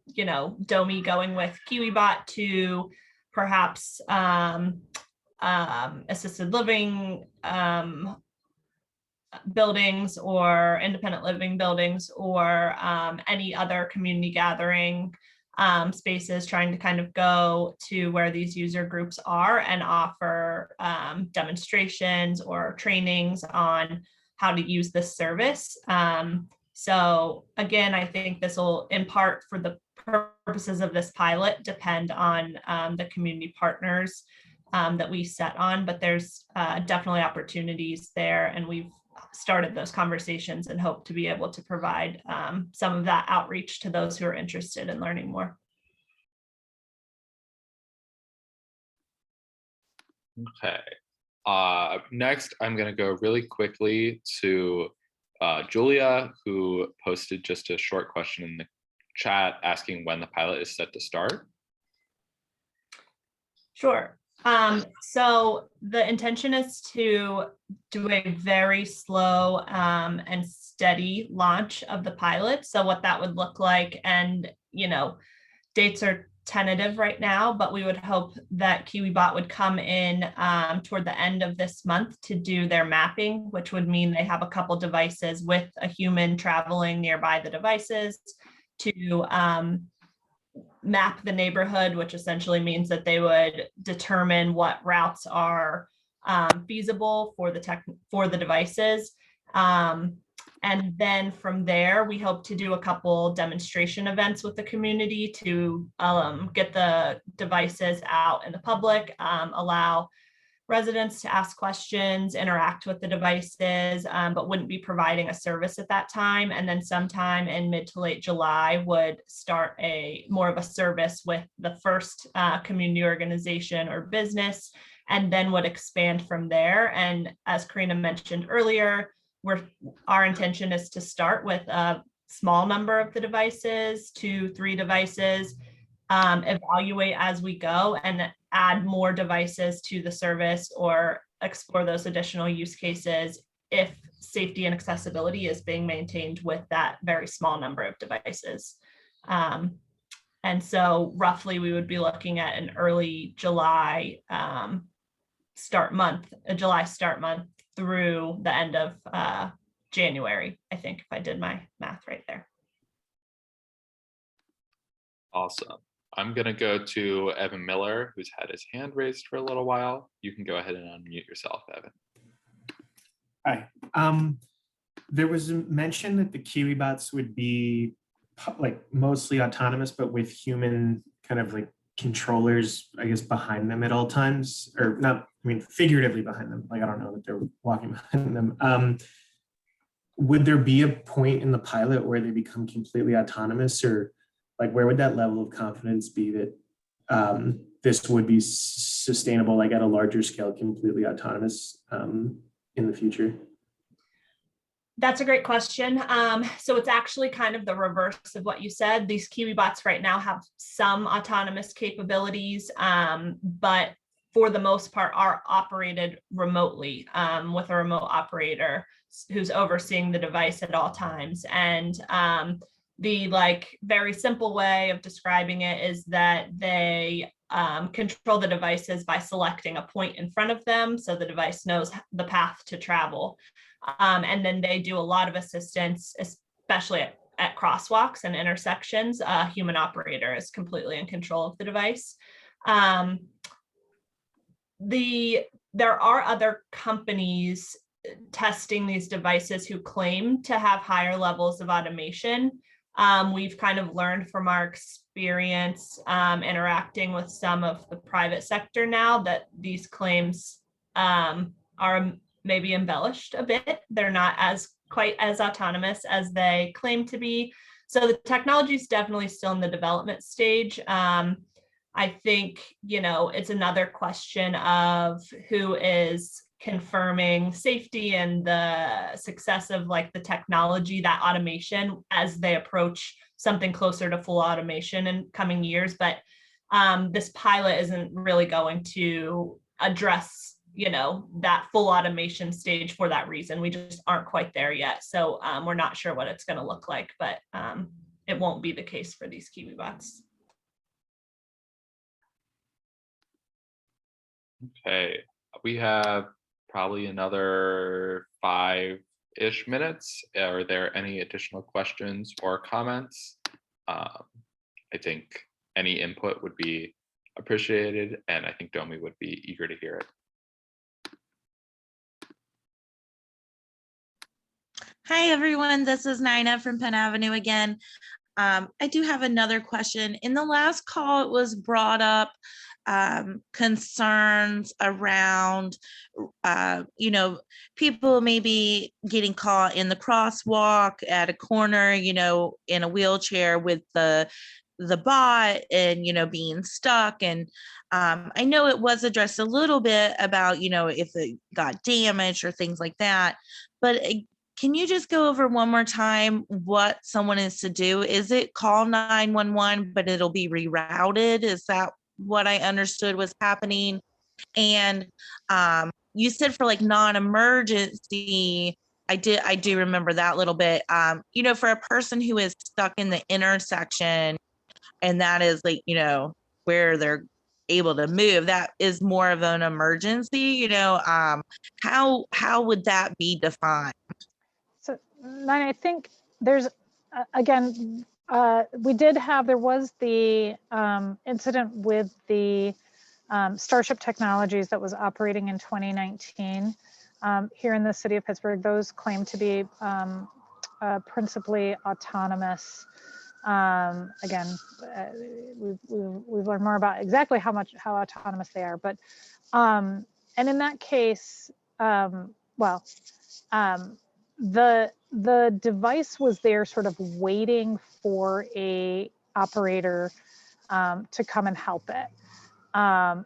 you know, Domi going with KiwiBot to perhaps assisted living buildings or independent living buildings or any other community gathering spaces, trying to kind of go to where these user groups are and offer demonstrations or trainings on how to use this service. So again, I think this will, in part for the purposes of this pilot, depend on the community partners that we set on, but there's definitely opportunities there, and we've started those conversations and hope to be able to provide some of that outreach to those who are interested in learning more. Okay. Next, I'm going to go really quickly to Julia, who posted just a short question in the chat asking when the pilot is set to start. Sure. So the intention is to do a very slow and steady launch of the pilot. So what that would look like, and you know, dates are tentative right now, but we would hope that KiwiBot would come in toward the end of this month to do their mapping, which would mean they have a couple devices with a human traveling nearby the devices to map the neighborhood, which essentially means that they would determine what routes are feasible for the devices. And then from there, we hope to do a couple demonstration events with the community to get the devices out in the public, allow residents to ask questions, interact with the devices, but wouldn't be providing a service at that time. And then sometime in mid to late July would start more of a service with the first community organization or business, and then would expand from there. And as Karina mentioned earlier, our intention is to start with a small number of the devices, 2-3 devices, evaluate as we go, and add more devices to the service or explore those additional use cases if safety and accessibility is being maintained with that very small number of devices. And so roughly we would be looking at an early July start month through the end of January, I think, if I did my math right there. Awesome. I'm going to go to Evan Miller, who's had his hand raised for a little while. You can go ahead and unmute yourself, Evan. Hi. There was a mention that the KiwiBots would be like mostly autonomous, but with human kind of like controllers, I guess, behind them at all times, or not, I mean, figuratively behind them. Like, I don't know that they're walking behind them. Would there be a point in the pilot where they become completely autonomous, or like where would that level of confidence be that this would be sustainable, like at a larger scale, completely autonomous in the future? That's a great question. So it's actually kind of the reverse of what you said. These KiwiBots right now have some autonomous capabilities, but for the most part are operated remotely with a remote operator who's overseeing the device at all times. And the very simple way of describing it is that they control the devices by selecting a point in front of them so the device knows the path to travel. And then they do a lot of assistance, especially at crosswalks and intersections. A human operator is completely in control of the device. There are other companies testing these devices who claim to have higher levels of automation. We've kind of learned from our experience interacting with some of the private sector now that these claims are maybe embellished a bit. They're not quite as autonomous as they claim to be. So the technology is definitely still in the development stage. I think, it's another question of who is confirming safety and the success of the technology, that automation, as they approach something closer to full automation in coming years. But this pilot isn't really going to address that full automation stage for that reason. We just aren't quite there yet. So we're not sure what it's going to look like, but it won't be the case for these KiwiBots. Okay, we have probably another 5-ish minutes. Are there any additional questions or comments? I think any input would be appreciated, and I think Domi would be eager to hear it. Hi, everyone. This is Nina from Penn Avenue again. I do have another question. In the last call, it was brought up concerns around, people maybe getting caught in the crosswalk at a corner, in a wheelchair with the bot and, being stuck. And I know it was addressed a little bit about, if it got damaged or things like that, but can you just go over one more time what someone is to do? Is it call 911, but it'll be rerouted? Is that what I understood was happening? And you said for non-emergency, I do remember that little bit. For a person who is stuck in the intersection, and that is where they're able to move, that is more of an emergency. How would that be defined? So, Nina, I think there's, again, there was the incident with the Starship Technologies that was operating in 2019 here in the city of Pittsburgh. Those claim to be principally autonomous. Again, we've learned more about exactly how autonomous they are, but And in that case, well, the device was there sort of waiting for a operator to come and help it.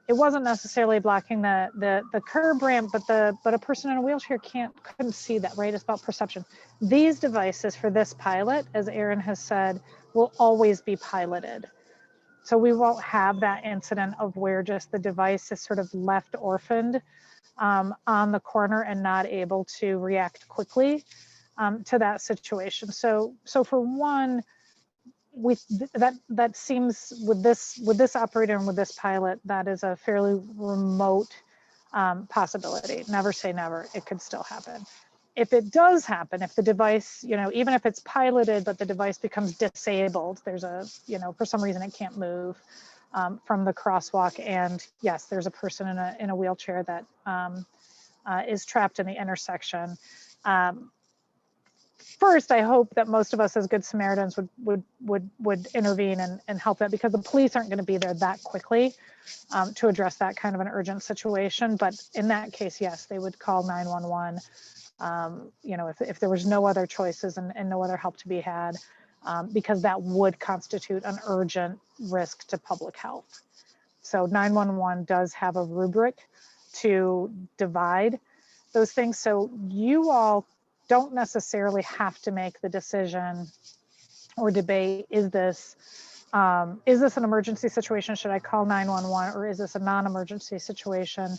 It wasn't necessarily blocking the curb ramp, but a person in a wheelchair couldn't see that, right? It's about perception. These devices for this pilot, as Aaron has said, will always be piloted. So we won't have that incident of where just the device is sort of left orphaned on the corner and not able to react quickly to that situation. So for one, that seems with this operator and with this pilot, that is a fairly remote possibility. Never say never, it could still happen. If it does happen, if the device, even if it's piloted, but the device becomes disabled, there's a, for some reason it can't move from the crosswalk, and yes, there's a person in a wheelchair that is trapped in the intersection. First, I hope that most of us as good Samaritans would intervene and help that, because the police aren't going to be there that quickly to address that kind of an urgent situation. But in that case, yes, they would call 911. If there was no other choices and no other help to be had, because that would constitute an urgent risk to public health. So 911 does have a rubric to divide those things. So you all don't necessarily have to make the decision or debate, is this an emergency situation? Should I call 911, or is this a non-emergency situation?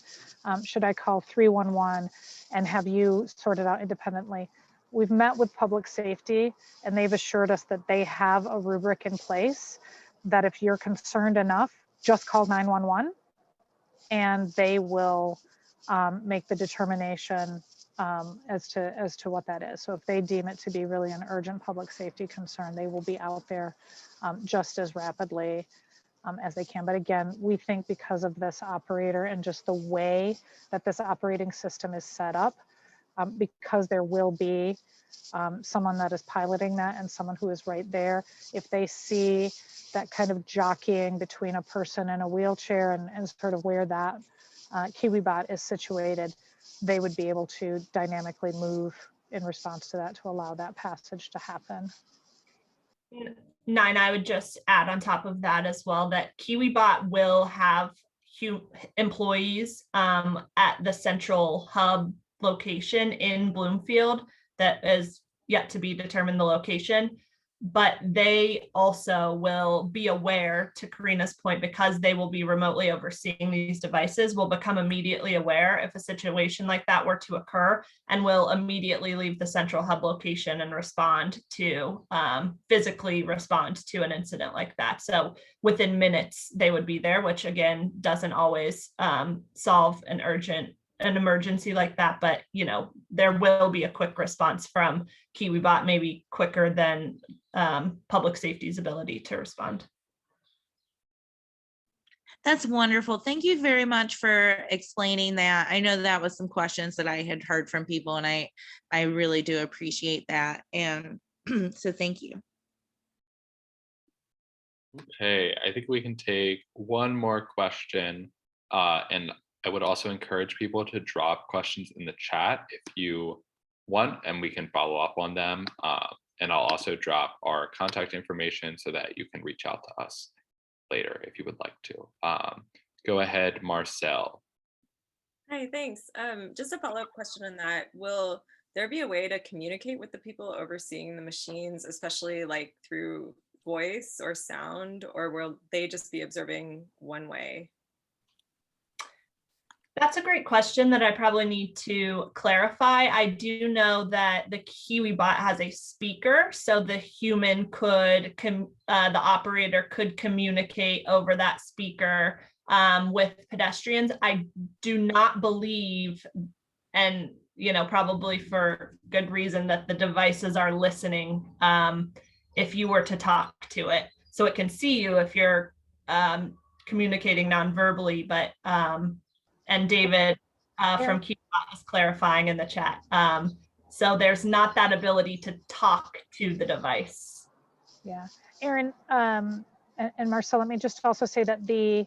Should I call 311 and have you sort it out independently? We've met with public safety and they've assured us that they have a rubric in place that if you're concerned enough, just call 911 and they will make the determination as to what that is. So if they deem it to be really an urgent public safety concern, they will be out there just as rapidly as they can. But again, we think because of this operator and just the way that this operating system is set up, because there will be someone that is piloting that and someone who is right there, if they see that kind of jockeying between a person in a wheelchair and sort of where that KiwiBot is situated, they would be able to dynamically move in response to that to allow that passage to happen. I would just add on top of that as well that KiwiBot will have employees at the central hub location in Bloomfield. That is yet to be determined, the location, but they also will be aware, to Karina's point, because they will be remotely overseeing these devices, will become immediately aware if a situation like that were to occur, and will immediately leave the central hub location and respond to, physically respond to an incident like that. So within minutes, they would be there, which again, doesn't always solve an emergency like that, but there will be a quick response from KiwiBot, maybe quicker than public safety's ability to respond. That's wonderful. Thank you very much for explaining that. I know that was some questions that I had heard from people, and I really do appreciate that. And so thank you. Okay, I think we can take one more question, and I would also encourage people to drop questions in the chat if you want, and we can follow up on them. And I'll also drop our contact information so that you can reach out to us later if you would like to. Go ahead, Marcel. Hi, thanks. Just a follow-up question on that. Will there be a way to communicate with the people overseeing the machines, especially like through voice or sound, or will they just be observing one way? That's a great question that I probably need to clarify. I do know that the KiwiBot has a speaker, so the human could, the operator could communicate over that speaker with pedestrians. I do not believe, and probably for good reason, that the devices are listening if you were to talk to it. So it can see you if you're communicating non-verbally, but and David from KiwiBot is clarifying in the chat. So there's not that ability to talk to the device. Yeah, Aaron and Marcel, let me just also say that the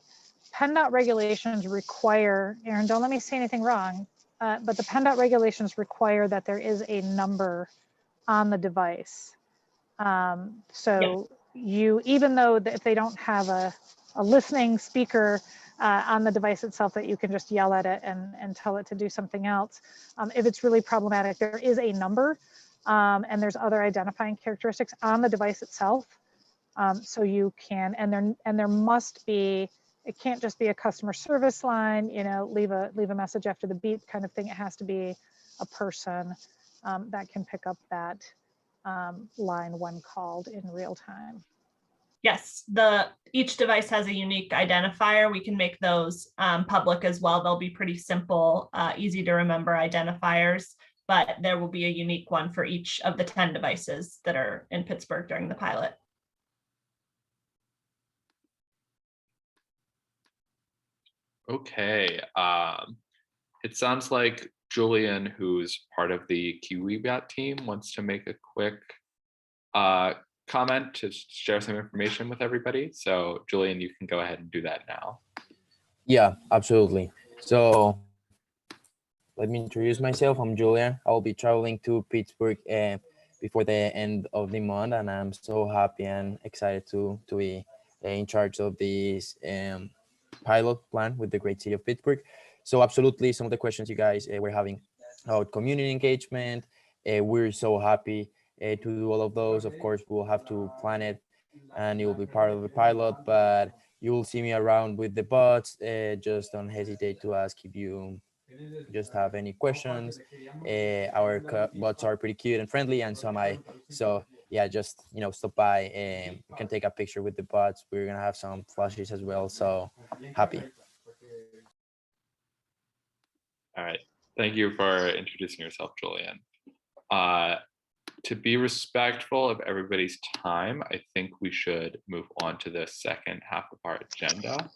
PennDOT regulations require, Aaron, don't let me say anything wrong, but the PennDOT regulations require that there is a number on the device. So you, even though if they don't have a listening speaker on the device itself that you can just yell at it and tell it to do something else, if it's really problematic, there is a number and there's other identifying characteristics on the device itself. So you can, and there must be, it can't just be a customer service line, you know, leave a message after the beep kind of thing. It has to be a person that can pick up that line when called in real time. Yes, each device has a unique identifier. We can make those public as well. They'll be pretty simple, easy to remember identifiers, but there will be a unique one for each of the 10 devices that are in Pittsburgh during the pilot. Okay, it sounds like Julian, who's part of the KiwiBot team, wants to make a quick comment to share some information with everybody. So Julian, you can go ahead and do that now. Yeah, absolutely. So let me introduce myself. I'm Julian. I'll be traveling to Pittsburgh before the end of the month, and I'm so happy and excited to be in charge of this pilot plan with the great city of Pittsburgh. So absolutely, some of the questions you guys were having about community engagement, we're so happy to do all of those. Of course, we'll have to plan it and it will be part of the pilot, but you will see me around with the bots. Just don't hesitate to ask if you just have any questions. Our bots are pretty cute and friendly, and so am I. So yeah, just, you know, stop by and you can take a picture with the bots. We're gonna have some flashes as well, so happy. All right, thank you for introducing yourself, Julian. To be respectful of everybody's time, I think we should move on to the second half of our agenda.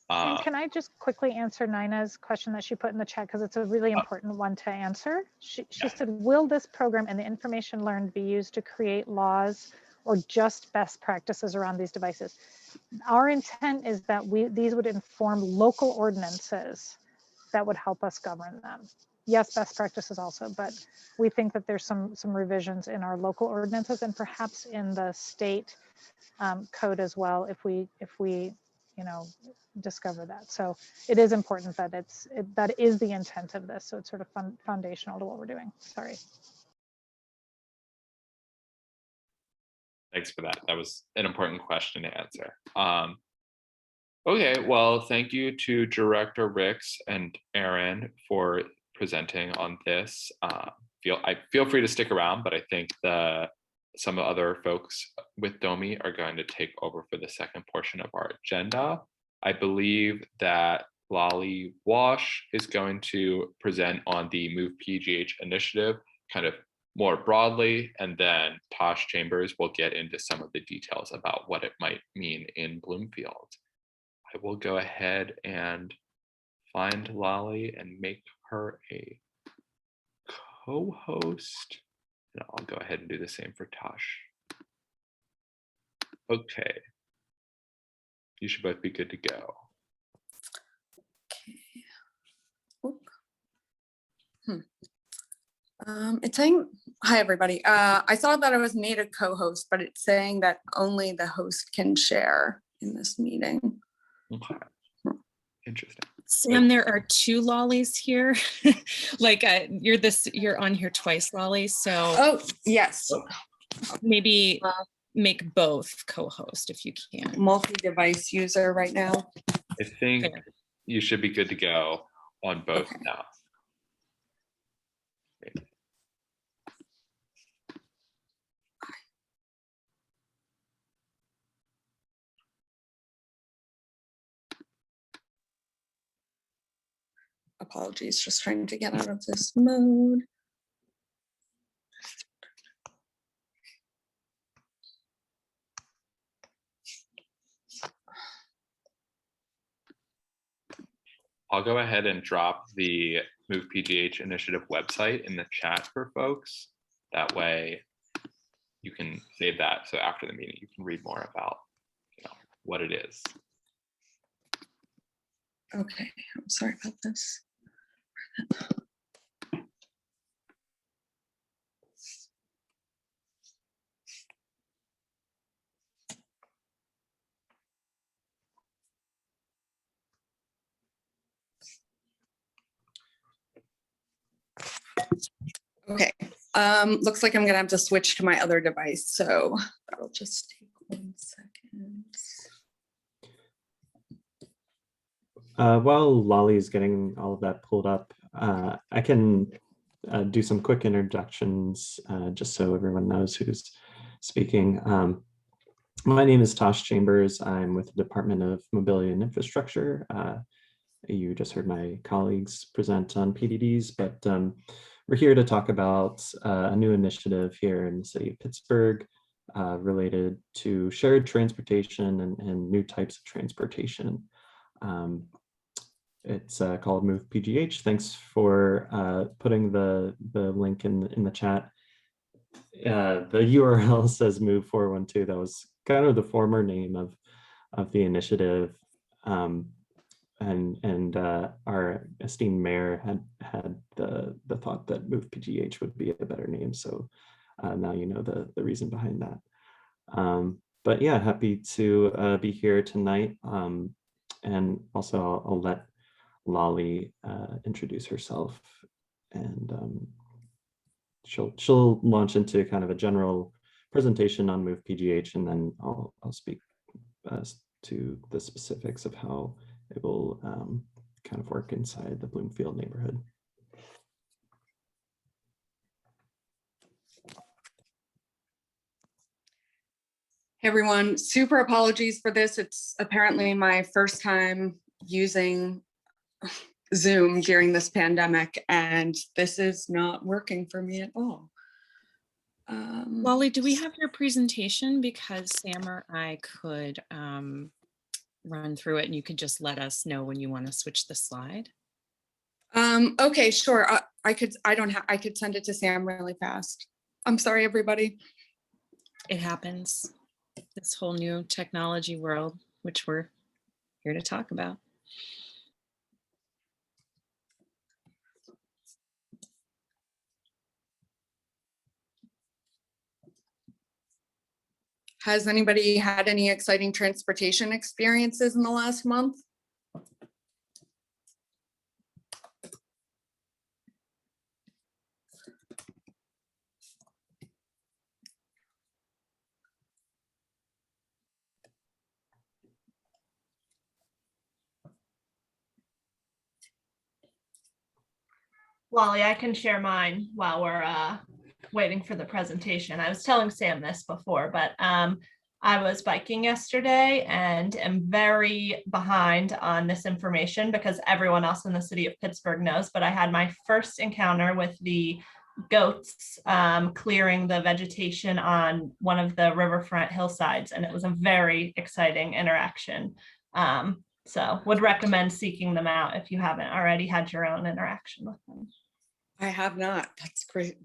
And can I just quickly answer Nina's question that she put in the chat, because it's a really important one to answer. She said, will this program and the information learned be used to create laws or just best practices around these devices? Our intent is that these would inform local ordinances that would help us govern them. Yes, best practices also, but we think that there's some revisions in our local ordinances and perhaps in the state code as well, if we you know, discover that. So it is important that that is the intent of this. So it's sort of foundational to what we're doing. Sorry. Thanks for that. That was an important question to answer. Okay, well, thank you to Director Ricks and Aaron for presenting on this. Feel free to stick around, but I think some other folks with Domi are going to take over for the second portion of our agenda. I believe that Lolly Wash is going to present on the MovePGH initiative kind of more broadly, and then Tosh Chambers will get into some of the details about what it might mean in Bloomfield. I will go ahead and find Lolly and make her a co-host. And I'll go ahead and do the same for Tosh. Okay. You should both be good to go. It's saying, hi everybody. I saw that I was made a co-host, but it's saying that only the host can share in this meeting. Okay. Interesting. Sam, there are two Lollies here. Like you're on here twice, Lolly. So oh yes, maybe make both co-host if you can. Multi-device user right now. I think you should be good to go on both now. Apologies, just trying to get out of this mode. I'll go ahead and drop the MovePGH initiative website in the chat for folks. That way you can save that. So after the meeting, you can read more about what it is. Okay, I'm sorry about this. Okay, looks like I'm gonna have to switch to my other device, so that'll just take 1 second. While Lolly's getting all of that pulled up, I can do some quick introductions just so everyone knows who's speaking. My name is Tosh Chambers. I'm with the Department of Mobility and Infrastructure. You just heard my colleagues present on PDDs, but we're here to talk about a new initiative here in the city of Pittsburgh related to shared transportation and new types of transportation. It's called MovePGH. Thanks for putting the link in the chat. The URL says Move 412. That was kind of the former name of the initiative. And our esteemed mayor had the thought that MovePGH would be a better name. So now you know the reason behind that. But yeah, happy to be here tonight. And also I'll let Lolly introduce herself, and she'll launch into kind of a general presentation on MovePGH, and then I'll speak to the specifics of how it will kind of work inside the Bloomfield neighborhood. Hey everyone, super apologies for this. It's apparently my first time using Zoom during this pandemic, and this is not working for me at all. Lolly, do we have your presentation? Because Sam or I could run through it, and you could just let us know when you want to switch the slide. Okay, sure. I could send it to Sam really fast. I'm sorry, everybody. It happens. This whole new technology world, which we're here to talk about. Has anybody had any exciting transportation experiences in the last month? Lolly, I can share mine while we're waiting for the presentation. I was telling Sam this before, but I was biking yesterday and am very behind on this information because everyone else in the city of Pittsburgh knows, but I had my first encounter with the goats clearing the vegetation on one of the riverfront hillsides, and it was a very exciting interaction. So would recommend seeking them out if you haven't already had your own interaction with them. I have not. That's great.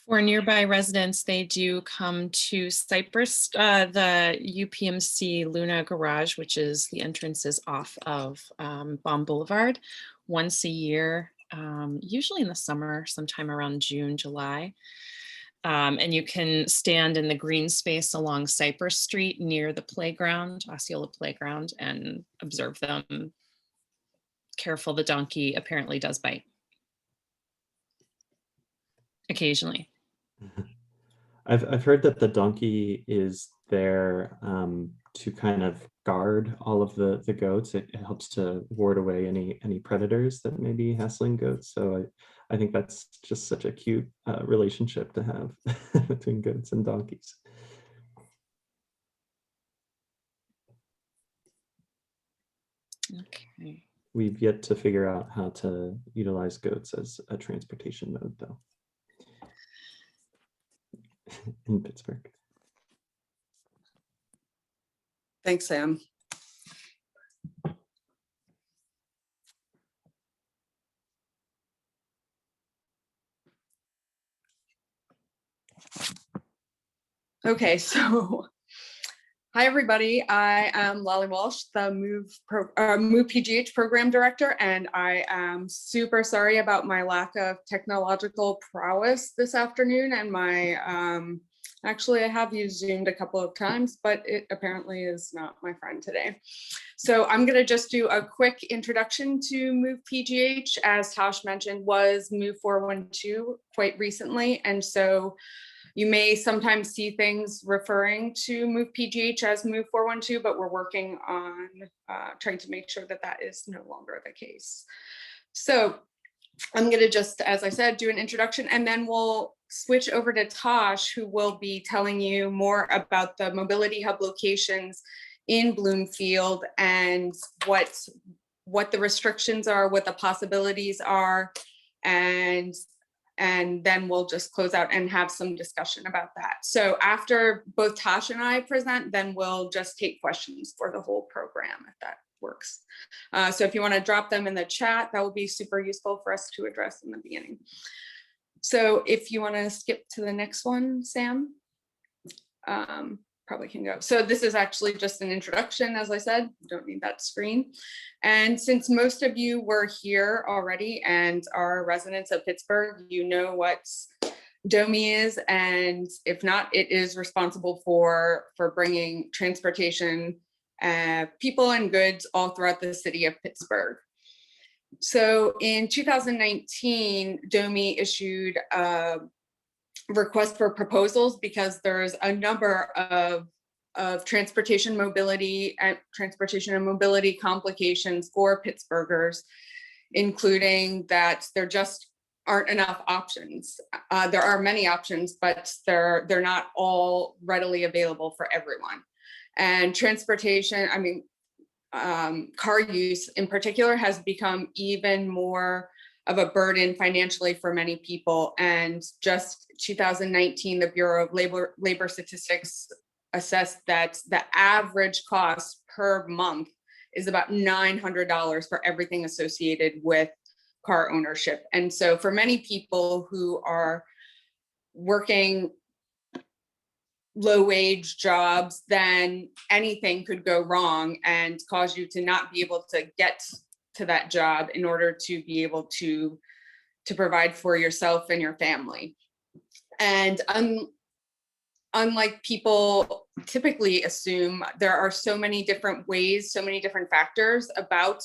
For nearby residents, they do come to Cypress, the UPMC Luna Garage, which is the entrances off of Baum Boulevard, once a year, usually in the summer, sometime around June, July. And you can stand in the green space along Cypress Street near the playground, Osceola Playground, and observe them. Careful, the donkey apparently does bite. Occasionally. I've heard that the donkey is there to kind of guard all of the goats. It helps to ward away any predators that may be hassling goats. So I think that's just such a cute relationship to have between goats and donkeys. Okay. We've yet to figure out how to utilize goats as a transportation mode, though, in Pittsburgh. Thanks, Sam. Okay, so Hi, everybody. I am Lolly Walsh, the MovePGH program director, and I am super sorry about my lack of technological prowess this afternoon. And actually, I have used Zoom a couple of times, but it apparently is not my friend today. So I'm going to just do a quick introduction to MovePGH. As Tosh mentioned, was Move 412 quite recently, and so you may sometimes see things referring to MovePGH as Move 412, but we're working on trying to make sure that that is no longer the case. So I'm going to just, as I said, do an introduction, and then we'll switch over to Tosh, who will be telling you more about the Mobility Hub locations in Bloomfield and what the restrictions are, what the possibilities are, and then we'll just close out and have some discussion about that. So after both Tosh and I present, then we'll just take questions for the whole program, if that works. So if you want to drop them in the chat, that will be super useful for us to address in the beginning. So if you want to skip to the next one, Sam, probably can go. So this is actually just an introduction, as I said, don't need that screen. And since most of you were here already and are residents of Pittsburgh, you know what DOMI is, and if not, it is responsible for bringing transportation, people and goods all throughout the city of Pittsburgh. So in 2019, DOMI issued a request for proposals because there's a number of transportation mobility and mobility complications for Pittsburghers, including that there just aren't enough options. There are many options, but they're not all readily available for everyone. And transportation, car use in particular has become even more of a burden financially for many people. And just 2019, the Bureau of Labor Statistics assessed that the average cost per month is about $900 for everything associated with car ownership. And so for many people who are working low-wage jobs, then anything could go wrong and cause you to not be able to get to that job in order to be able to provide for yourself and your family. And unlike people typically assume, there are so many different ways, so many different factors about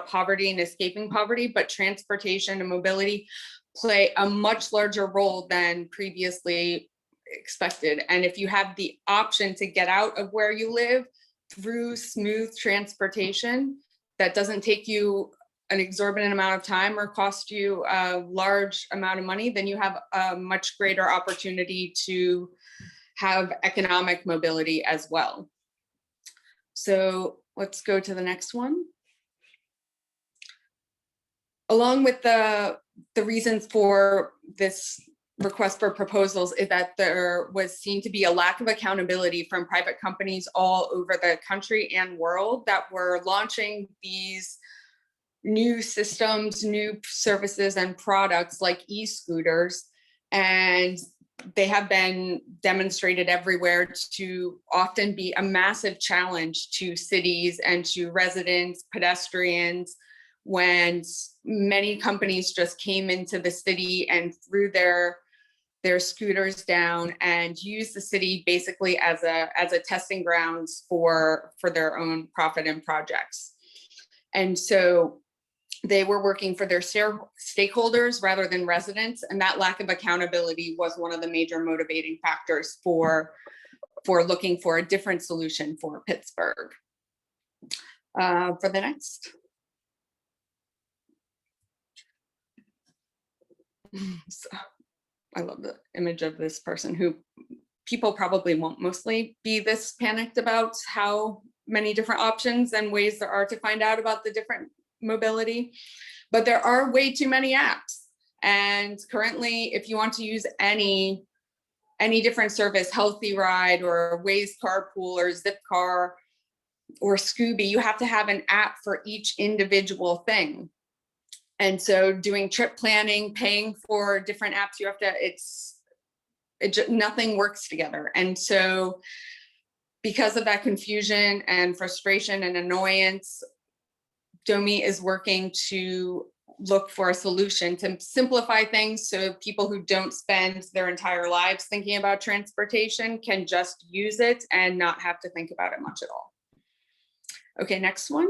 poverty and escaping poverty, but transportation and mobility play a much larger role than previously expected. And if you have the option to get out of where you live through smooth transportation that doesn't take you an exorbitant amount of time or cost you a large amount of money, then you have a much greater opportunity to have economic mobility as well. So let's go to the next one. Along with the reasons for this request for proposals is that there was seen to be a lack of accountability from private companies all over the country and world that were launching these new systems, new services and products like e-scooters, and they have been demonstrated everywhere to often be a massive challenge to cities and to residents, pedestrians, when many companies just came into the city and threw their scooters down and used the city basically as a testing grounds for their own profit and projects. And so they were working for their stakeholders rather than residents, and that lack of accountability was one of the major motivating factors for looking for a different solution for Pittsburgh. For the next. So, I love the image of this person who people probably won't mostly be this panicked about how many different options and ways there are to find out about the different mobility, but there are way too many apps. And currently, if you want to use any different service, Healthy Ride or Waze Carpool or Zipcar or Scooby, you have to have an app for each individual thing. And so doing trip planning, paying for different apps, you have to, nothing works together. And so because of that confusion and frustration and annoyance, DOMI is working to look for a solution to simplify things so people who don't spend their entire lives thinking about transportation can just use it and not have to think about it much at all. Okay, next one.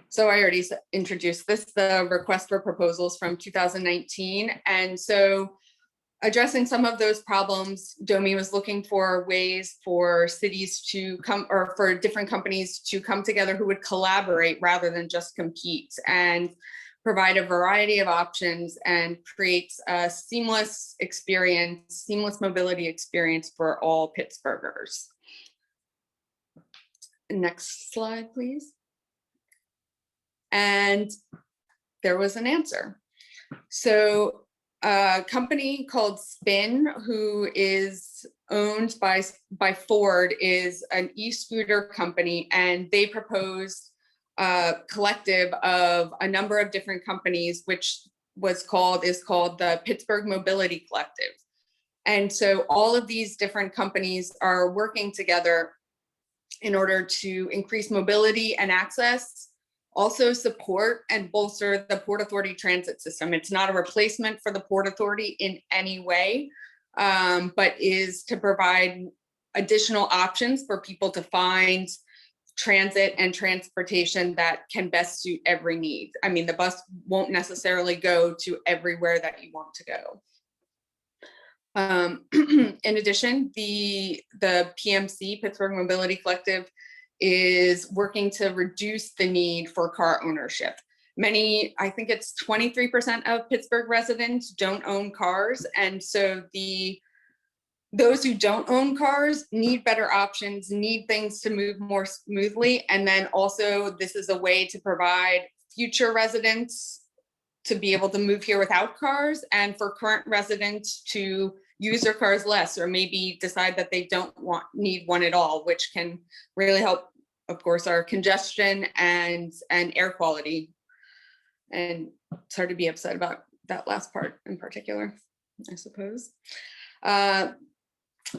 So I already introduced this, the request for proposals from 2019. And so addressing some of those problems, DOMI was looking for ways for cities to come, or for different companies to come together who would collaborate rather than just compete, and provide a variety of options and create a seamless experience, seamless mobility experience for all Pittsburghers. Next slide, please. And there was an answer. So a company called Spin, who is owned by Ford, is an e-scooter company, and they proposed a collective of a number of different companies, which is called the Pittsburgh Mobility Collective. And so all of these different companies are working together in order to increase mobility and access, also support and bolster the Port Authority transit system. It's not a replacement for the Port Authority in any way, but is to provide additional options for people to find transit and transportation that can best suit every need. I mean, the bus won't necessarily go to everywhere that you want to go. In addition, the PMC, Pittsburgh Mobility Collective, is working to reduce the need for car ownership. I think it's 23% of Pittsburgh residents don't own cars. And so those who don't own cars need better options, need things to move more smoothly. And then also this is a way to provide future residents to be able to move here without cars, and for current residents to use their cars less, or maybe decide that they don't need one at all, which can really help, of course, our congestion and air quality. And it's hard to be upset about that last part in particular, I suppose.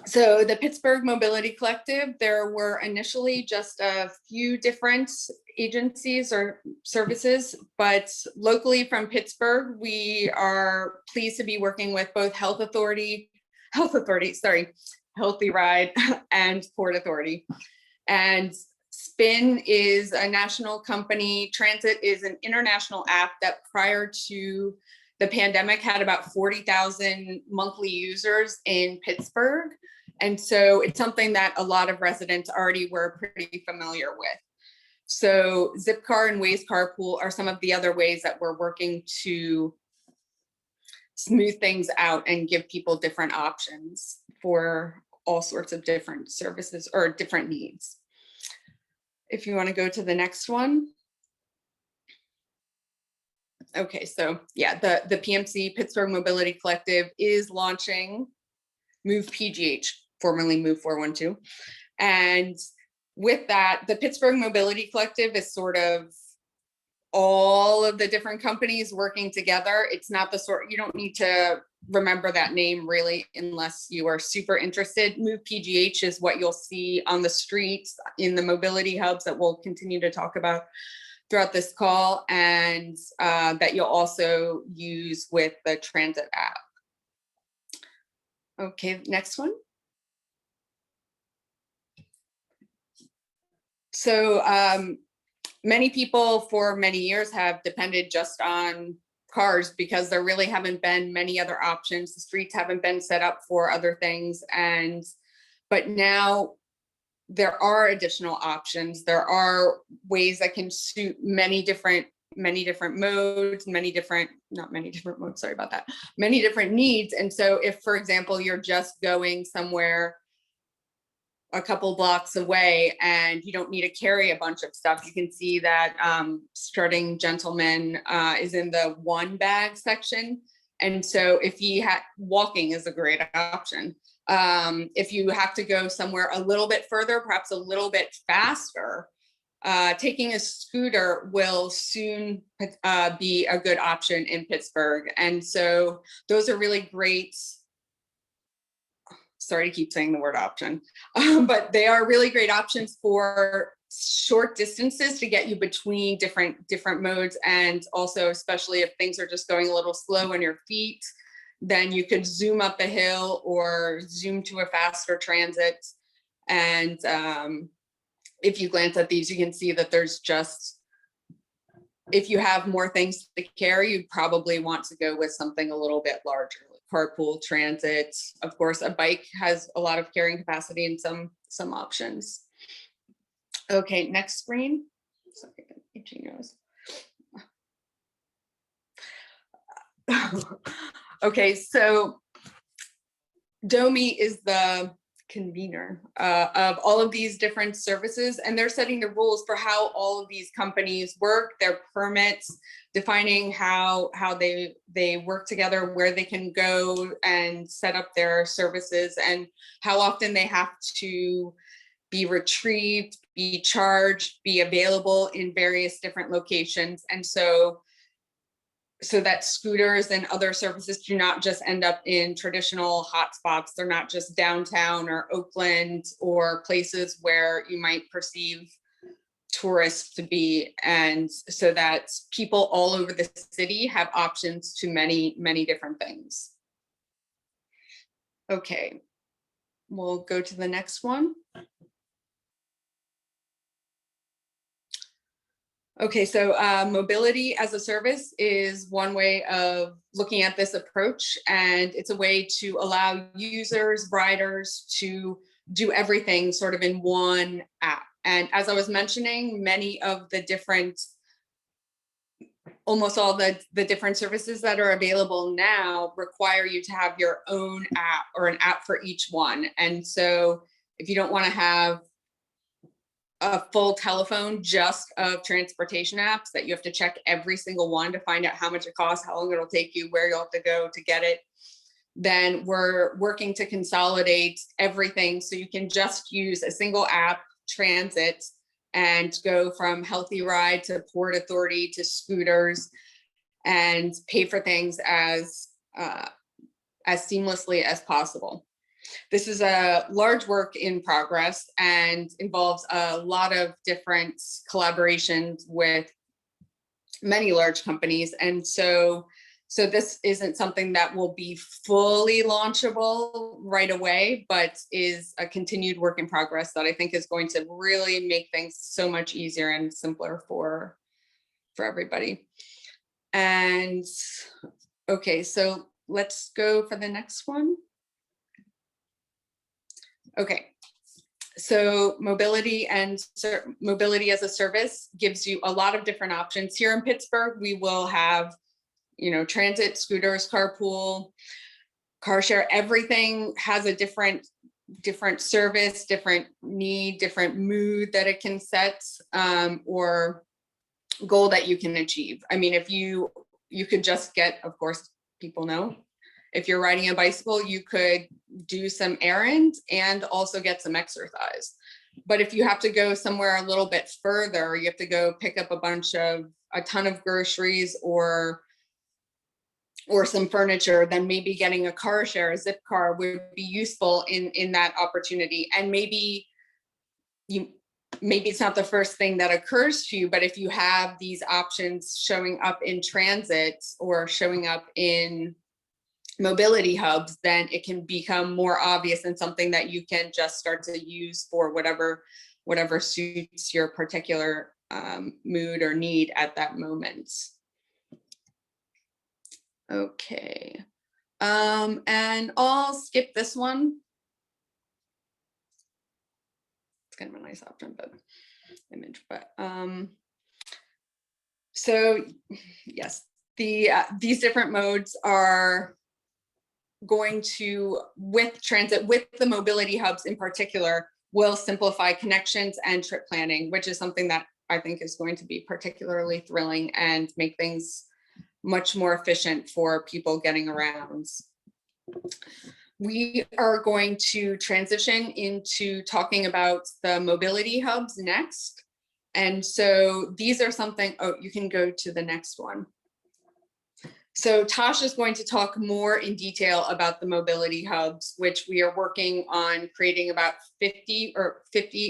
So the Pittsburgh Mobility Collective, there were initially just a few different agencies or services, but locally from Pittsburgh, we are pleased to be working with both Healthy Ride and Port Authority. And Spin is a national company. Transit is an international app that prior to the pandemic had about 40,000 monthly users in Pittsburgh. And so it's something that a lot of residents already were pretty familiar with. So Zipcar and Waze Carpool are some of the other ways that we're working to smooth things out and give people different options for all sorts of different services or different needs. If you want to go to the next one. Okay, so yeah, the PMC, Pittsburgh Mobility Collective, is launching MovePGH, formerly Move 412. And with that, the Pittsburgh Mobility Collective is sort of all of the different companies working together. It's not the sort, you don't need to remember that name really unless you are super interested. MovePGH is what you'll see on the streets in the mobility hubs that we'll continue to talk about throughout this call, and that you'll also use with the transit app. Okay, next one. So many people for many years have depended just on cars because there really haven't been many other options. The streets haven't been set up for other things. But now there are additional options. There are ways that can suit many different modes, many different needs. And so if, for example, you're just going somewhere a couple blocks away and you don't need to carry a bunch of stuff, you can see that Strutting Gentleman is in the one bag section. And so if walking is a great option. If you have to go somewhere a little bit further, perhaps a little bit faster, taking a scooter will soon be a good option in Pittsburgh. And so those are really great sorry to keep saying the word option, but they are really great options for short distances to get you between different modes. And also, especially if things are just going a little slow on your feet, then you could zoom up a hill or zoom to a faster transit. And if you glance at these, you can see that there's just, if you have more things to carry, you probably want to go with something a little bit larger, like carpool transit. Of course, a bike has a lot of carrying capacity and some options. Okay, next screen. Sorry, itchy nose. Okay, so DOMI is the convener of all of these different services, and they're setting the rules for how all of these companies work, their permits, defining how they work together, where they can go and set up their services, and how often they have to be retrieved, be charged, be available in various different locations. And so that scooters and other services do not just end up in traditional hotspots. They're not just downtown or Oakland or places where you might perceive tourists to be. And so that people all over the city have options to many, many different things. Okay, we'll go to the next one. Okay, so mobility as a service is one way of looking at this approach, and it's a way to allow users, riders to do everything sort of in one app. And as I was mentioning, many of the different, almost all the different services that are available now require you to have your own app or an app for each one. And so if you don't want to have a full telephone just of transportation apps that you have to check every single one to find out how much it costs, how long it'll take you, where you'll have to go to get it, then we're working to consolidate everything so you can just use a single app, transit, and go from Healthy Ride to Port Authority to scooters and pay for things as seamlessly as possible. This is a large work in progress and involves a lot of different collaborations with many large companies. And so this isn't something that will be fully launchable right away, but is a continued work in progress that I think is going to really make things so much easier and simpler for everybody. And okay, so let's go for the next one. Okay, so mobility and mobility as a service gives you a lot of different options. Here in Pittsburgh, we will have, transit, scooters, carpool, car share. Everything has a different service, different need, different mood that it can set, or goal that you can achieve. I mean, if you could just get, of course, people know, if you're riding a bicycle, you could do some errands and also get some exercise. But if you have to go somewhere a little bit further, you have to go pick up a ton of groceries or some furniture, then maybe getting a car share, a zip car would be useful in that opportunity. And maybe it's not the first thing that occurs to you, but if you have these options showing up in transit or showing up in mobility hubs, then it can become more obvious and something that you can just start to use for whatever suits your particular mood or need at that moment. Okay, and I'll skip this one. It's kind of a nice option, but image, but so yes, these different modes are going to, with transit, with the mobility hubs in particular, will simplify connections and trip planning, which is something that I think is going to be particularly thrilling and make things much more efficient for people getting around. We are going to transition into talking about the mobility hubs next. And so these are something, oh, you can go to the next one. So Tosh is going to talk more in detail about the mobility hubs, which we are working on creating about 50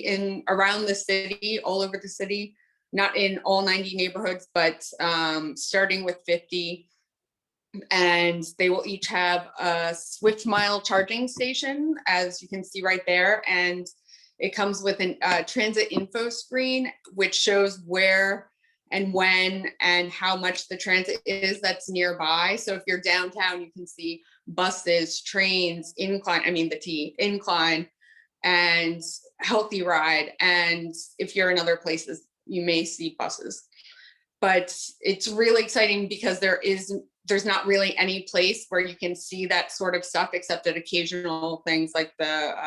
in around the city, all over the city, not in all 90 neighborhoods, but starting with 50. And they will each have a Swift Mile charging station, as you can see right there. And it comes with a transit info screen, which shows where and when and how much the transit is that's nearby. So if you're downtown, you can see buses, trains, incline, incline, and healthy ride. And if you're in other places, you may see buses. But it's really exciting because there's not really any place where you can see that sort of stuff except at occasional things like the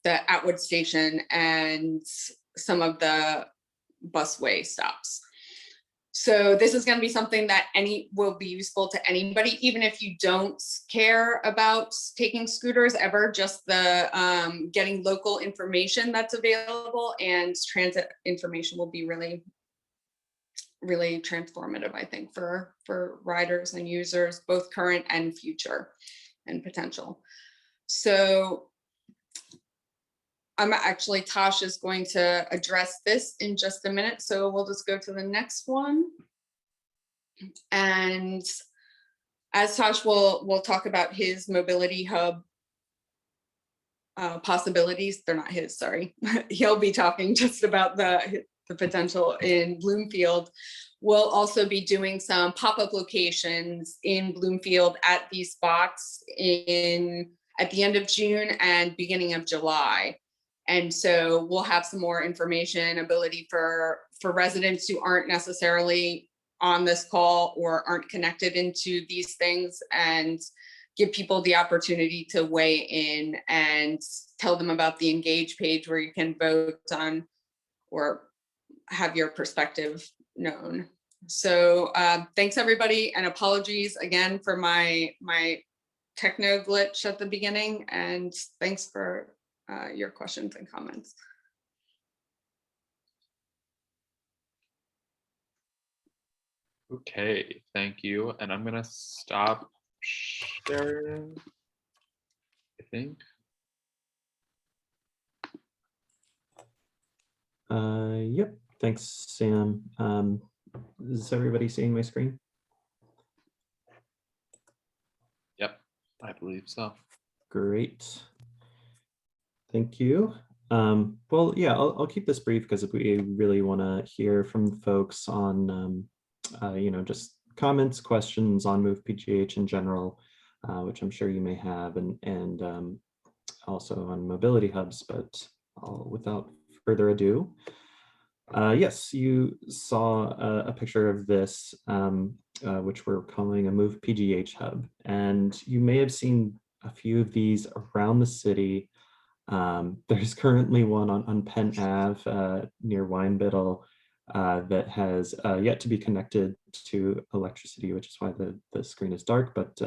Atwood station and some of the busway stops. So this is going to be something that will be useful to anybody, even if you don't care about taking scooters ever, just the getting local information that's available, and transit information will be really, really transformative, I think, for riders and users, both current and future and potential. So Tosh is going to address this in just a minute. So we'll just go to the next one. And as Tosh will talk about his mobility hub possibilities, they're not his, sorry. He'll be talking just about the potential in Bloomfield. We'll also be doing some pop-up locations in Bloomfield at these spots at the end of June and beginning of July. And so we'll have some more information, ability for residents who aren't necessarily on this call or aren't connected into these things, and give people the opportunity to weigh in and tell them about the Engage page where you can vote on or have your perspective known. So thanks everybody, and apologies again for my techno glitch at the beginning, and thanks for your questions and comments. Okay, thank you. And I'm gonna stop sharing, I think. Yep, thanks, Sam. Is everybody seeing my screen? Yep, I believe so. Great. Thank you. Well, yeah, I'll keep this brief because we really want to hear from folks on, just comments, questions on MovePGH in general, which I'm sure you may have, and also on mobility hubs. But without further ado, yes, you saw a picture of this, which we're calling a MovePGH hub, and you may have seen a few of these around the city. There's currently one on Penn Ave near Weinbittle that has yet to be connected to electricity, which is why the screen is dark. But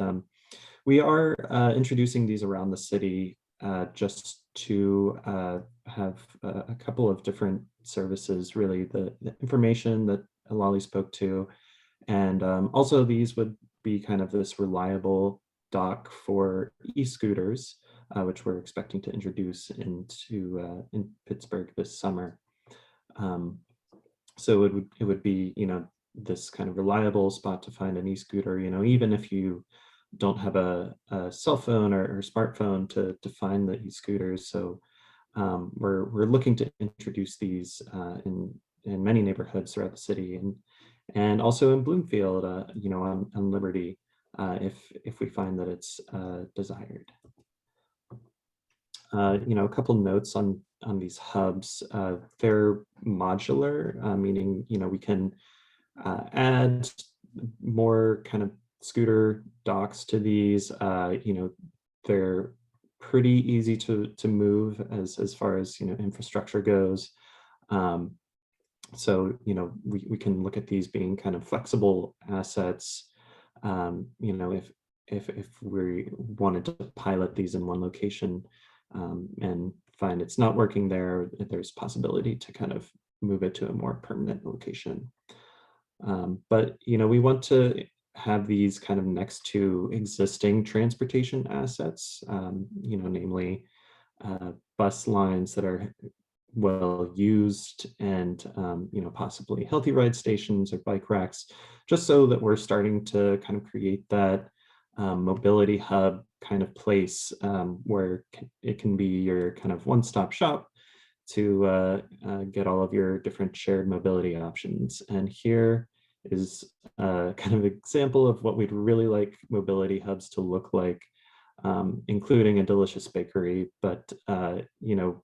we are introducing these around the city just to have a couple of different services, really the information that Alali spoke to. And also these would be kind of this reliable dock for e-scooters, which we're expecting to introduce in Pittsburgh this summer. So it would be, this kind of reliable spot to find an e-scooter, even if you don't have a cell phone or smartphone to find the e-scooters. So we're looking to introduce these in many neighborhoods throughout the city, and also in Bloomfield, on Liberty, if we find that it's desired. A couple notes on these hubs. They're modular, meaning we can add more kind of scooter docks to these. They're pretty easy to move as far as infrastructure goes. So we can look at these being kind of flexible assets. If we wanted to pilot these in one location and find it's not working there, there's possibility to kind of move it to a more permanent location. But, you know, we want to have these kind of next to existing transportation assets, you know, namely bus lines that are well used and, you know, possibly healthy ride stations or bike racks, just so that we're starting to kind of create that mobility hub kind of place where it can be your kind of one-stop shop to get all of your different shared mobility options. And here is a kind of example of what we'd really like mobility hubs to look like, including a delicious bakery. But, you know,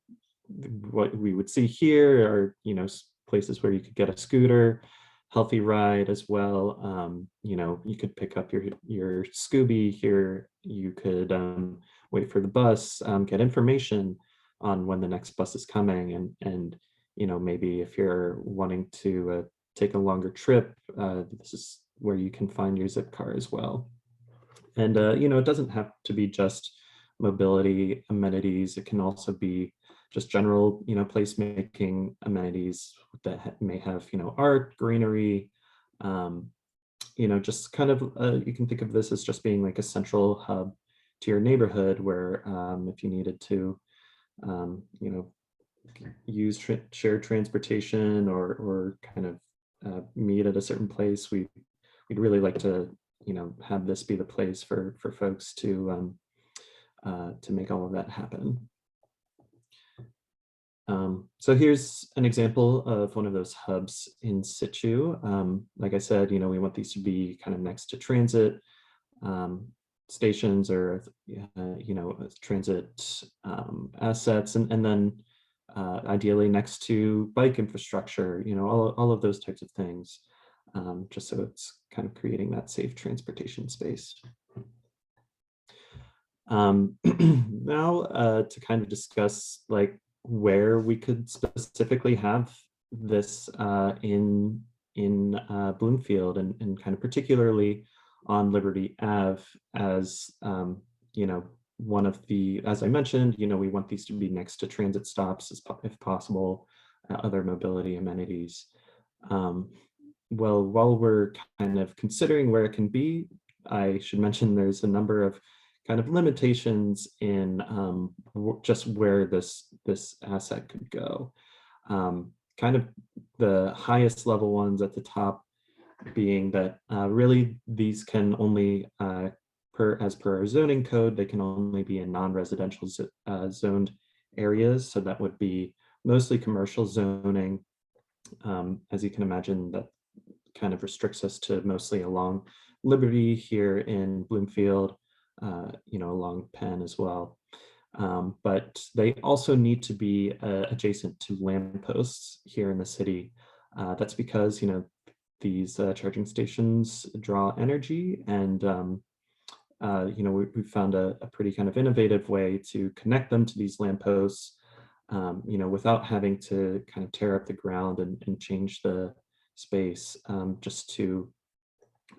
what we would see here are, you know, places where you could get a scooter, healthy ride as well. You know, you could pick up your Scooby here. You could wait for the bus, get information on when the next bus is coming, and you know, maybe if you're wanting to take a longer trip, this is where you can find your zip car as well. And you know, it doesn't have to be just mobility amenities. It can also be just general, you know, placemaking amenities that may have, you know, art, greenery, you know, just kind of, you can think of this as just being like a central hub to your neighborhood where if you needed to, you know, use shared transportation or kind of meet at a certain place, we'd really like to, you know, have this be the place for folks to make all of that happen. So here's an example of one of those hubs in situ. Like I said, you know, we want these to be kind of next to transit stations or, you know, transit assets, and then ideally next to bike infrastructure, you know, all of those types of things, just so it's kind of creating that safe transportation space. Now to kind of discuss like where we could specifically have this in Bloomfield, and kind of particularly on Liberty Ave, as you know, one of the, as I mentioned, you know, we want these to be next to transit stops if possible, other mobility amenities. Well, while we're kind of considering where it can be, I should mention there's a number of kind of limitations in just where this asset could go. Kind of the highest level ones at the top being that really these can only, as per our zoning code, they can only be in non-residential zoned areas. So that would be mostly commercial zoning. As you can imagine, that kind of restricts us to mostly along Liberty here in Bloomfield, you know, along Penn as well. But they also need to be adjacent to lampposts here in the city. That's because, you know, these charging stations draw energy, and you know, we found a pretty kind of innovative way to connect them to these lampposts, you know, without having to kind of tear up the ground and change the space, just to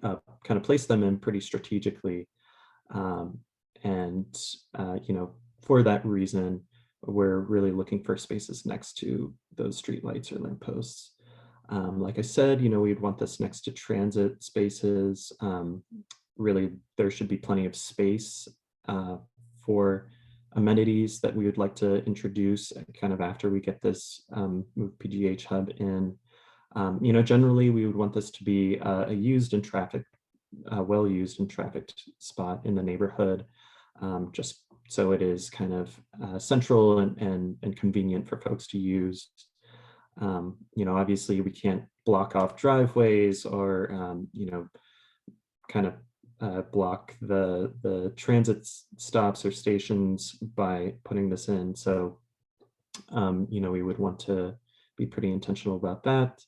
kind of place them in pretty strategically. And you know, for that reason, we're really looking for spaces next to those streetlights or lampposts. Like I said, you know, we'd want this next to transit spaces. Really, there should be plenty of space for amenities that we would like to introduce kind of after we get this MovePGH hub in. You know, generally, we would want this to be a used and traffic, well used and trafficked spot in the neighborhood, just so it is kind of central and convenient for folks to use. You know, obviously we can't block off driveways or, you know, kind of block the transit stops or stations by putting this in. So, you know, we would want to be pretty intentional about that.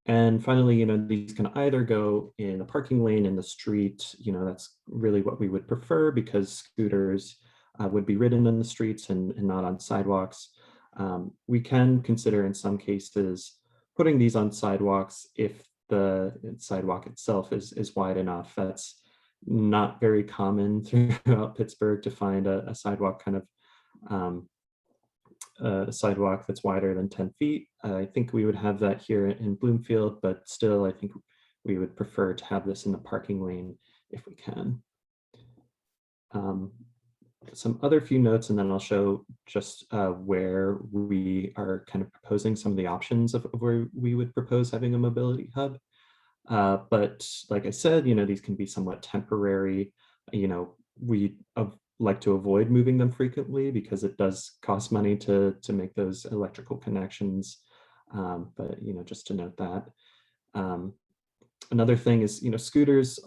And finally, you know, these can either go in a parking lane in the street. You know, that's really what we would prefer, because scooters would be ridden in the streets and not on sidewalks. We can consider in some cases putting these on sidewalks if the sidewalk itself is wide enough. That's not very common throughout Pittsburgh to find a sidewalk kind of a sidewalk that's wider than 10 feet. I think we would have that here in Bloomfield, but still I think we would prefer to have this in the parking lane if we can. Some other few notes, and then I'll show just where we are kind of proposing some of the options of where we would propose having a mobility hub. But like I said, these can be somewhat temporary. We like to avoid moving them frequently because it does cost money to make those electrical connections. But just to note that. Another thing is, scooters,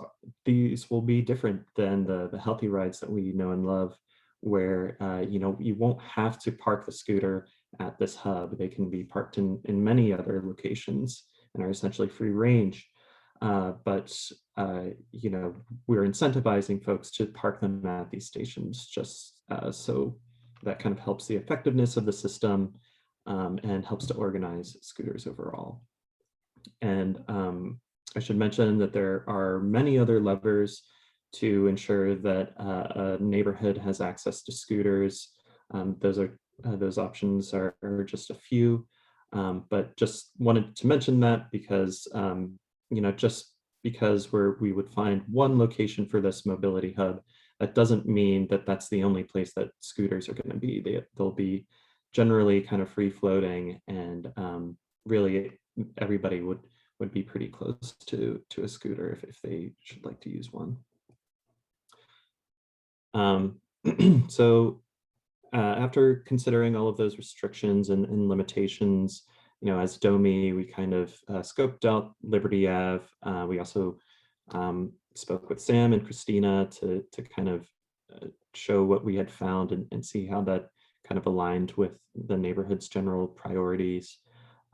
these will be different than the healthy rides that we know and love, where, you won't have to park the scooter at this hub. They can be parked in many other locations and are essentially free range. But we're incentivizing folks to park them at these stations just so that kind of helps the effectiveness of the system and helps to organize scooters overall. And I should mention that there are many other levers to ensure that a neighborhood has access to scooters. Those options are just a few, but just wanted to mention that because just because we would find one location for this mobility hub, that doesn't mean that that's the only place that scooters are going to be. They'll be generally kind of free floating, and really everybody would be pretty close to a scooter if they should like to use one. So after considering all of those restrictions and limitations, as DOMI, we kind of scoped out Liberty Ave. We also spoke with Sam and Christina to kind of show what we had found and see how that kind of aligned with the neighborhood's general priorities.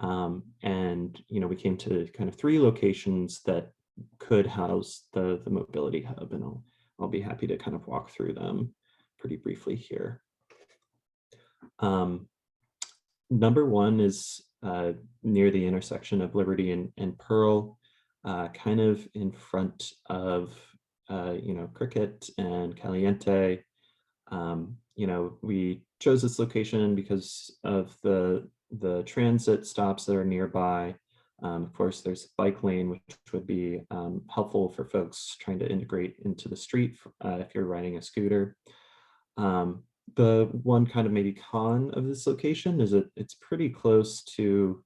And we came to kind of 3 locations that could house the mobility hub, and I'll be happy to kind of walk through them pretty briefly here. Number 1 is near the intersection of Liberty and Pearl, kind of in front of Cricket and Caliente. We chose this location because of the transit stops that are nearby. Of course, there's a bike lane, which would be helpful for folks trying to integrate into the street if you're riding a scooter. The one kind of maybe con of this location is that it's pretty close to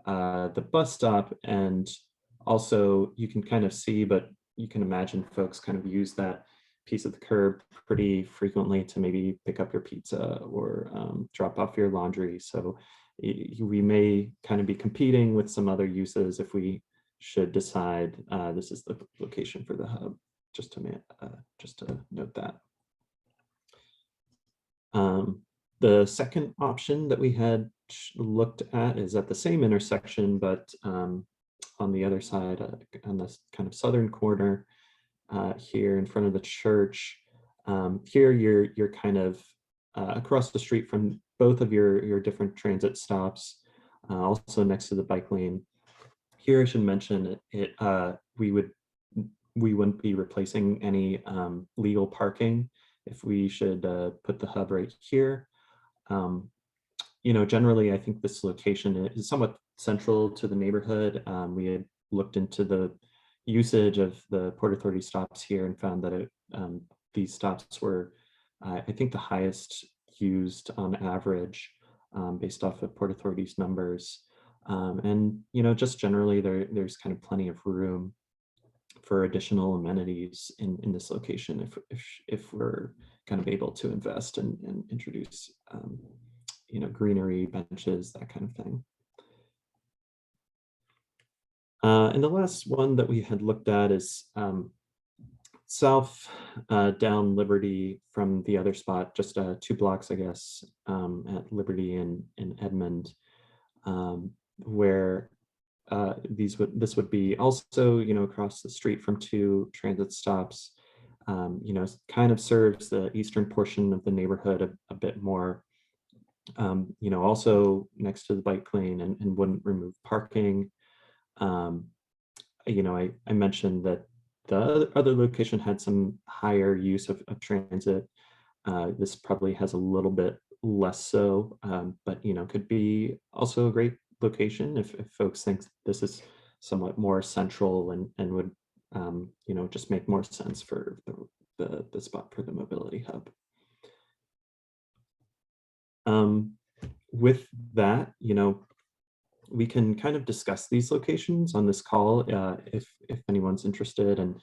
the bus stop, and also you can kind of see, but you can imagine folks kind of use that piece of the curb pretty frequently to maybe pick up your pizza or drop off your laundry. So we may kind of be competing with some other uses if we should decide this is the location for the hub, just to note that. The second option that we had looked at is at the same intersection, but on the other side, on this kind of southern corner, here in front of the church. Here you're kind of across the street from both of your different transit stops, also next to the bike lane. Here I should mention we wouldn't be replacing any legal parking if we should put the hub right here. Generally, I think this location is somewhat central to the neighborhood. We had looked into the usage of the Port Authority stops here and found that these stops were, I think, the highest used on average based off of Port Authority's numbers. And just generally, there's kind of plenty of room for additional amenities in this location if we're kind of able to invest and introduce greenery, benches, that kind of thing. And the last one that we had looked at is south down Liberty from the other spot, just 2 blocks, I guess, at Liberty and Edmond, where this would be also, across the street from 2 transit stops. Kind of serves the eastern portion of the neighborhood a bit more. Also next to the bike lane and wouldn't remove parking. I mentioned that the other location had some higher use of transit. This probably has a little bit less so, but could be also a great location if folks think this is somewhat more central and would just make more sense for the spot for the mobility hub. With that, we can kind of discuss these locations on this call if anyone's interested, and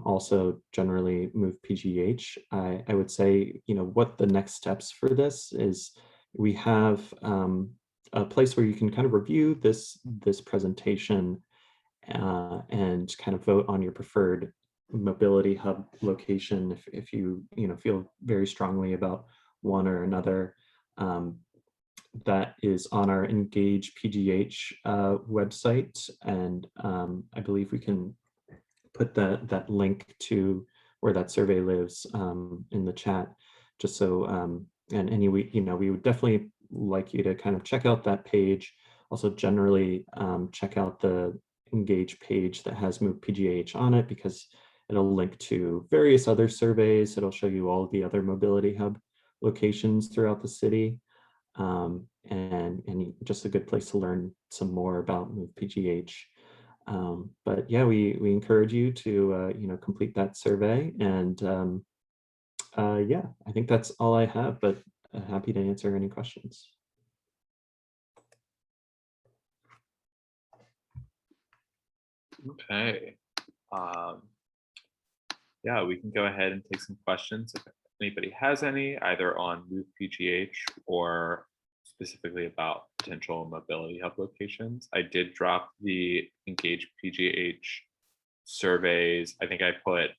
also generally MovePGH. I would say, what the next steps for this is, we have a place where you can kind of review this presentation and kind of vote on your preferred mobility hub location if you feel very strongly about one or another. That is on our EngagePGH website, and I believe we can put that link to where that survey lives in the chat, just so and we would definitely like you to kind of check out that page. Also, generally check out the Engage page that has MovePGH on it, because it'll link to various other surveys. It'll show you all the other mobility hub locations throughout the city. And just a good place to learn some more about MovePGH. But yeah, we encourage you to complete that survey, and yeah, I think that's all I have, but happy to answer any questions. Okay. Yeah, we can go ahead and take some questions if anybody has any, either on MovePGH or specifically about potential mobility hub locations. I did drop the EngagePGH surveys. I think I put,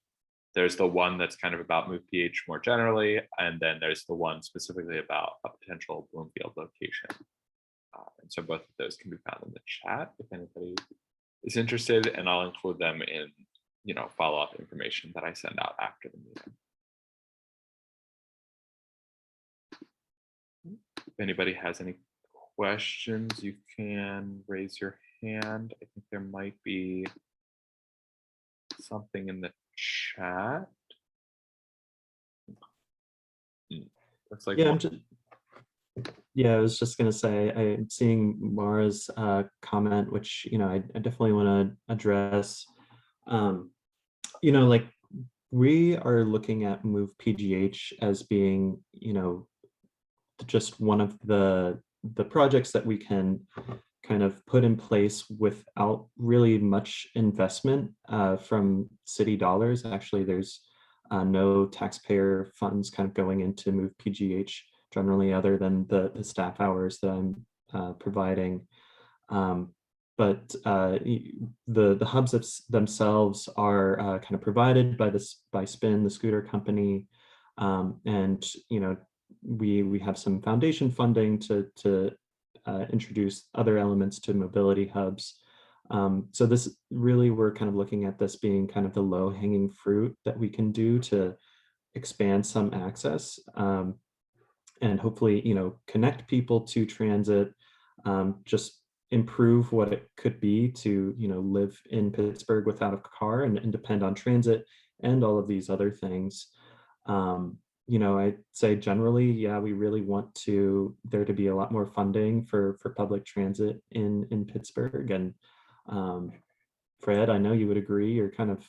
there's the one that's kind of about MovePGH more generally, and then there's the one specifically about a potential Bloomfield location. And so both of those can be found in the chat if anybody is interested, and I'll include them in follow-up information that I send out after the meeting. If anybody has any questions, you can raise your hand. I think there might be something in the chat. Looks like yeah, I was just going to say, I'm seeing Mara's comment, which I definitely want to address. Like, we are looking at MovePGH as being just one of the projects that we can kind of put in place without really much investment from city dollars. Actually, there's no taxpayer funds kind of going into MovePGH generally, other than the staff hours that I'm providing. But the hubs themselves are kind of provided by Spin, the scooter company, and we have some foundation funding to introduce other elements to mobility hubs. So this really, we're kind of looking at this being kind of the low-hanging fruit that we can do to expand some access, and hopefully connect people to transit, just improve what it could be to live in Pittsburgh without a car and depend on transit and all of these other things. I'd say generally, yeah, we really want there to be a lot more funding for public transit in Pittsburgh. And Fred, I know you would agree. You're kind of,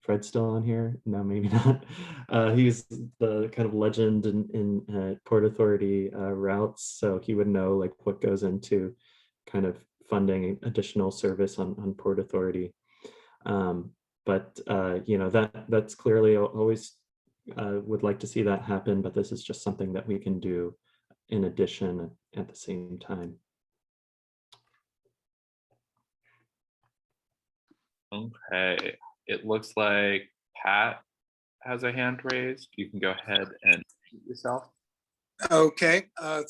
Fred's still on here? No, maybe not. He's the kind of legend in Port Authority routes, so he would know like what goes into kind of funding additional service on Port Authority. But that's clearly always would like to see that happen, but this is just something that we can do in addition at the same time. Okay, it looks like Pat has a hand raised. You can go ahead and mute yourself. Okay,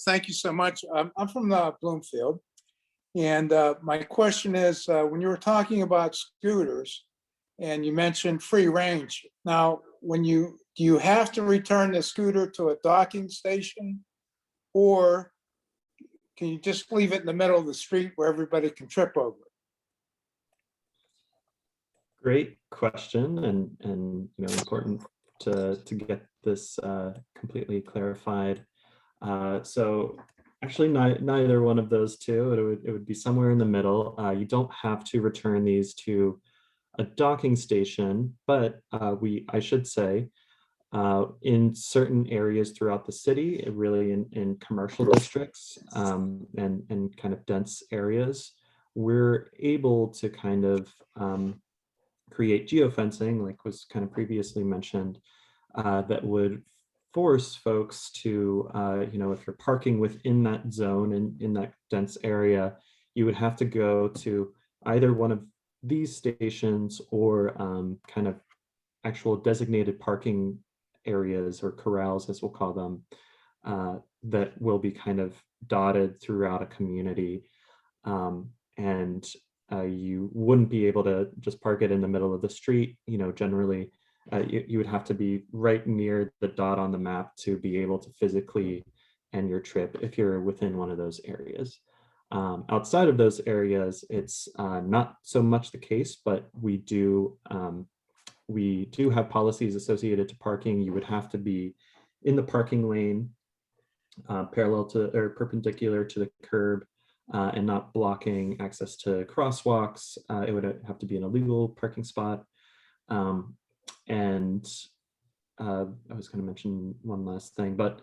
thank you so much. I'm from Bloomfield, and my question is, when you were talking about scooters and you mentioned free range, now do you have to return the scooter to a docking station, or can you just leave it in the middle of the street where everybody can trip over it? Great question, and important to get this completely clarified. So actually neither one of those two. It would be somewhere in the middle. You don't have to return these to a docking station, but I should say, in certain areas throughout the city, really in commercial districts and kind of dense areas, we're able to kind of create geofencing, like was kind of previously mentioned, that would force folks to, if you're parking within that zone and in that dense area, you would have to go to either one of these stations or kind of actual designated parking areas or corrals, as we'll call them, that will be kind of dotted throughout a community. And you wouldn't be able to just park it in the middle of the street. Generally, you would have to be right near the dot on the map to be able to physically end your trip if you're within one of those areas. Outside of those areas, it's not so much the case, but we do have policies associated to parking. You would have to be in the parking lane, parallel to or perpendicular to the curb, and not blocking access to crosswalks. It would have to be in a legal parking spot. And I was going to mention one last thing, but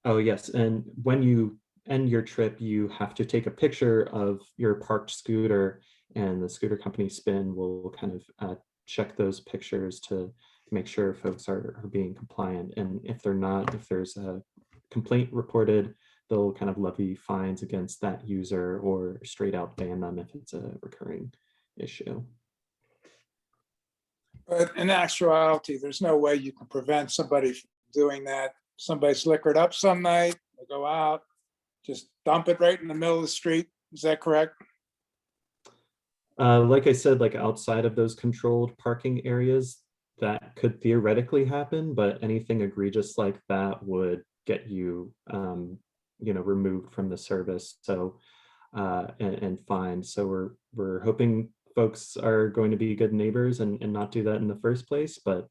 oh yes, and when you end your trip, you have to take a picture of your parked scooter, and the scooter company Spin will kind of check those pictures to make sure folks are being compliant. And if they're not, if there's a complaint reported, they'll kind of levy fines against that user or straight out ban them if it's a recurring issue. But in actuality, there's no way you can prevent somebody from doing that. Somebody's liquored up some night, they go out, just dump it right in the middle of the street. Is that correct? Like I said, like outside of those controlled parking areas, that could theoretically happen, but anything egregious like that would get you, removed from the service. So, and fined. So we're hoping folks are going to be good neighbors and not do that in the first place. But,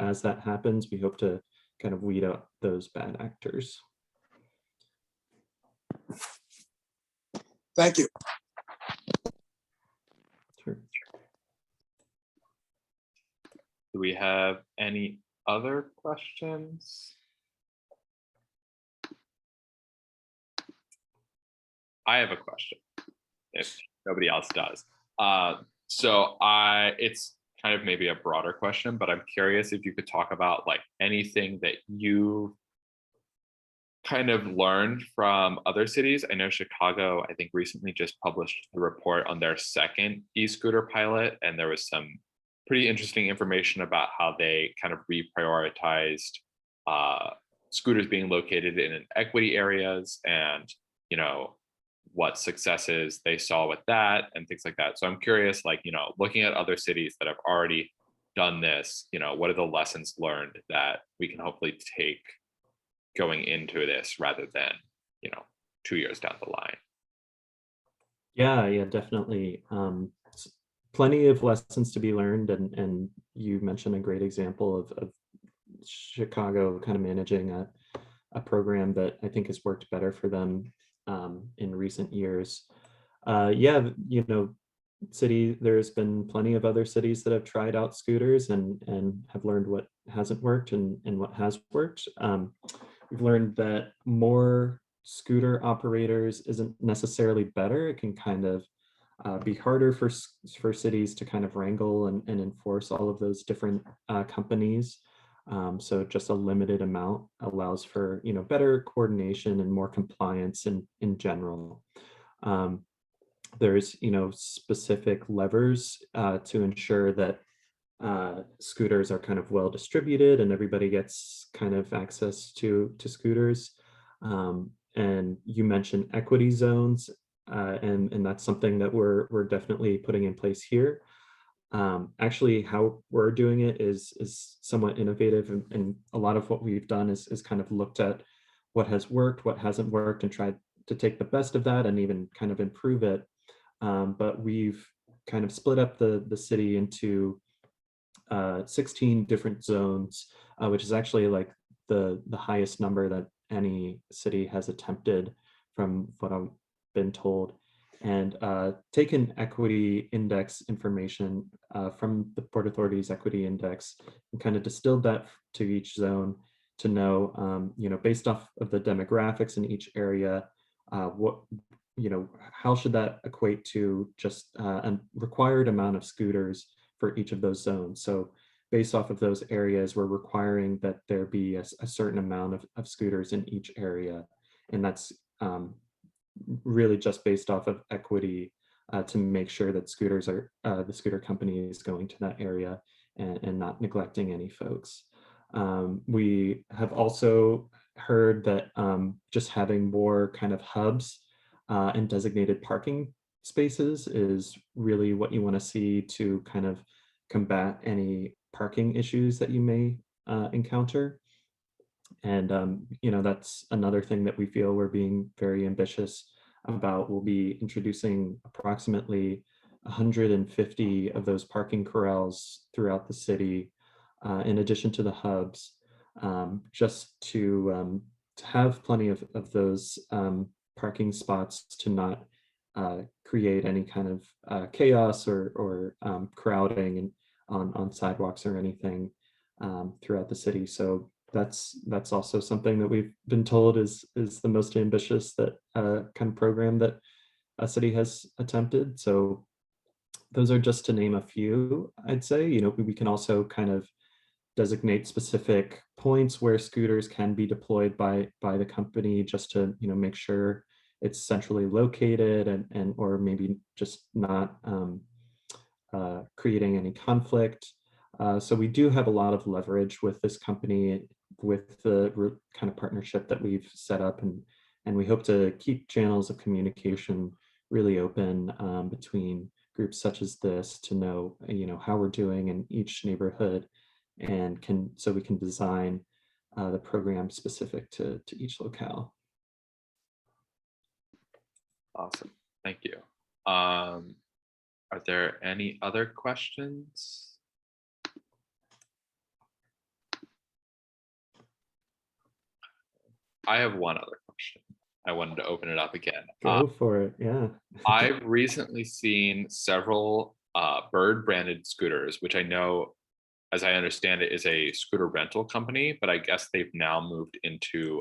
as that happens, we hope to kind of weed out those bad actors. Thank you. Sure. Do we have any other questions? I have a question, if nobody else does. So it's kind of maybe a broader question, but I'm curious if you could talk about like anything that you kind of learned from other cities. I know Chicago, I think recently just published a report on their second e-scooter pilot, and there was some pretty interesting information about how they kind of reprioritized scooters being located in equity areas and, what successes they saw with that and things like that. So I'm curious, like, looking at other cities that have already done this, what are the lessons learned that we can hopefully take going into this rather than, 2 years down the line? Yeah, definitely. Plenty of lessons to be learned, and you mentioned a great example of Chicago kind of managing a program that I think has worked better for them in recent years. There's been plenty of other cities that have tried out scooters and have learned what hasn't worked and what has worked. We've learned that more scooter operators isn't necessarily better. It can kind of be harder for cities to kind of wrangle and enforce all of those different companies. So just a limited amount allows for, better coordination and more compliance in general. There's, specific levers to ensure that scooters are kind of well distributed and everybody gets kind of access to scooters. And you mentioned equity zones, and that's something that we're definitely putting in place here. Actually, how we're doing it is somewhat innovative, and a lot of what we've done is kind of looked at what has worked, what hasn't worked, and tried to take the best of that and even kind of improve it. But we've kind of split up the city into 16 different zones, which is actually like the highest number that any city has attempted from what I've been told, and taken equity index information from the Port Authority's equity index and kind of distilled that to each zone to know, based off of the demographics in each area, what, how should that equate to just a required amount of scooters for each of those zones. So based off of those areas, we're requiring that there be a certain amount of scooters in each area. And that's really just based off of equity to make sure that scooters are, the scooter company is going to that area and not neglecting any folks. We have also heard that just having more kind of hubs and designated parking spaces is really what you want to see to kind of combat any parking issues that you may encounter. And, that's another thing that we feel we're being very ambitious about. We'll be introducing approximately 150 of those parking corrals throughout the city, in addition to the hubs, just to have plenty of those parking spots to not create any kind of chaos or crowding and on sidewalks or anything throughout the city. So that's also something that we've been told is the most ambitious that kind of program that a city has attempted. So those are just to name a few. I'd say, we can also kind of designate specific points where scooters can be deployed by the company, just to make sure it's centrally located and or maybe just not creating any conflict. So we do have a lot of leverage with this company, with the kind of partnership that we've set up, and we hope to keep channels of communication really open between groups such as this to know how we're doing in each neighborhood, and so we can design the program specific to each locale. Awesome, thank you. Are there any other questions? I have one other question. I wanted to open it up again. Go for it, yeah. I've recently seen several Bird branded scooters, which I know, as I understand it, is a scooter rental company, but I guess they've now moved into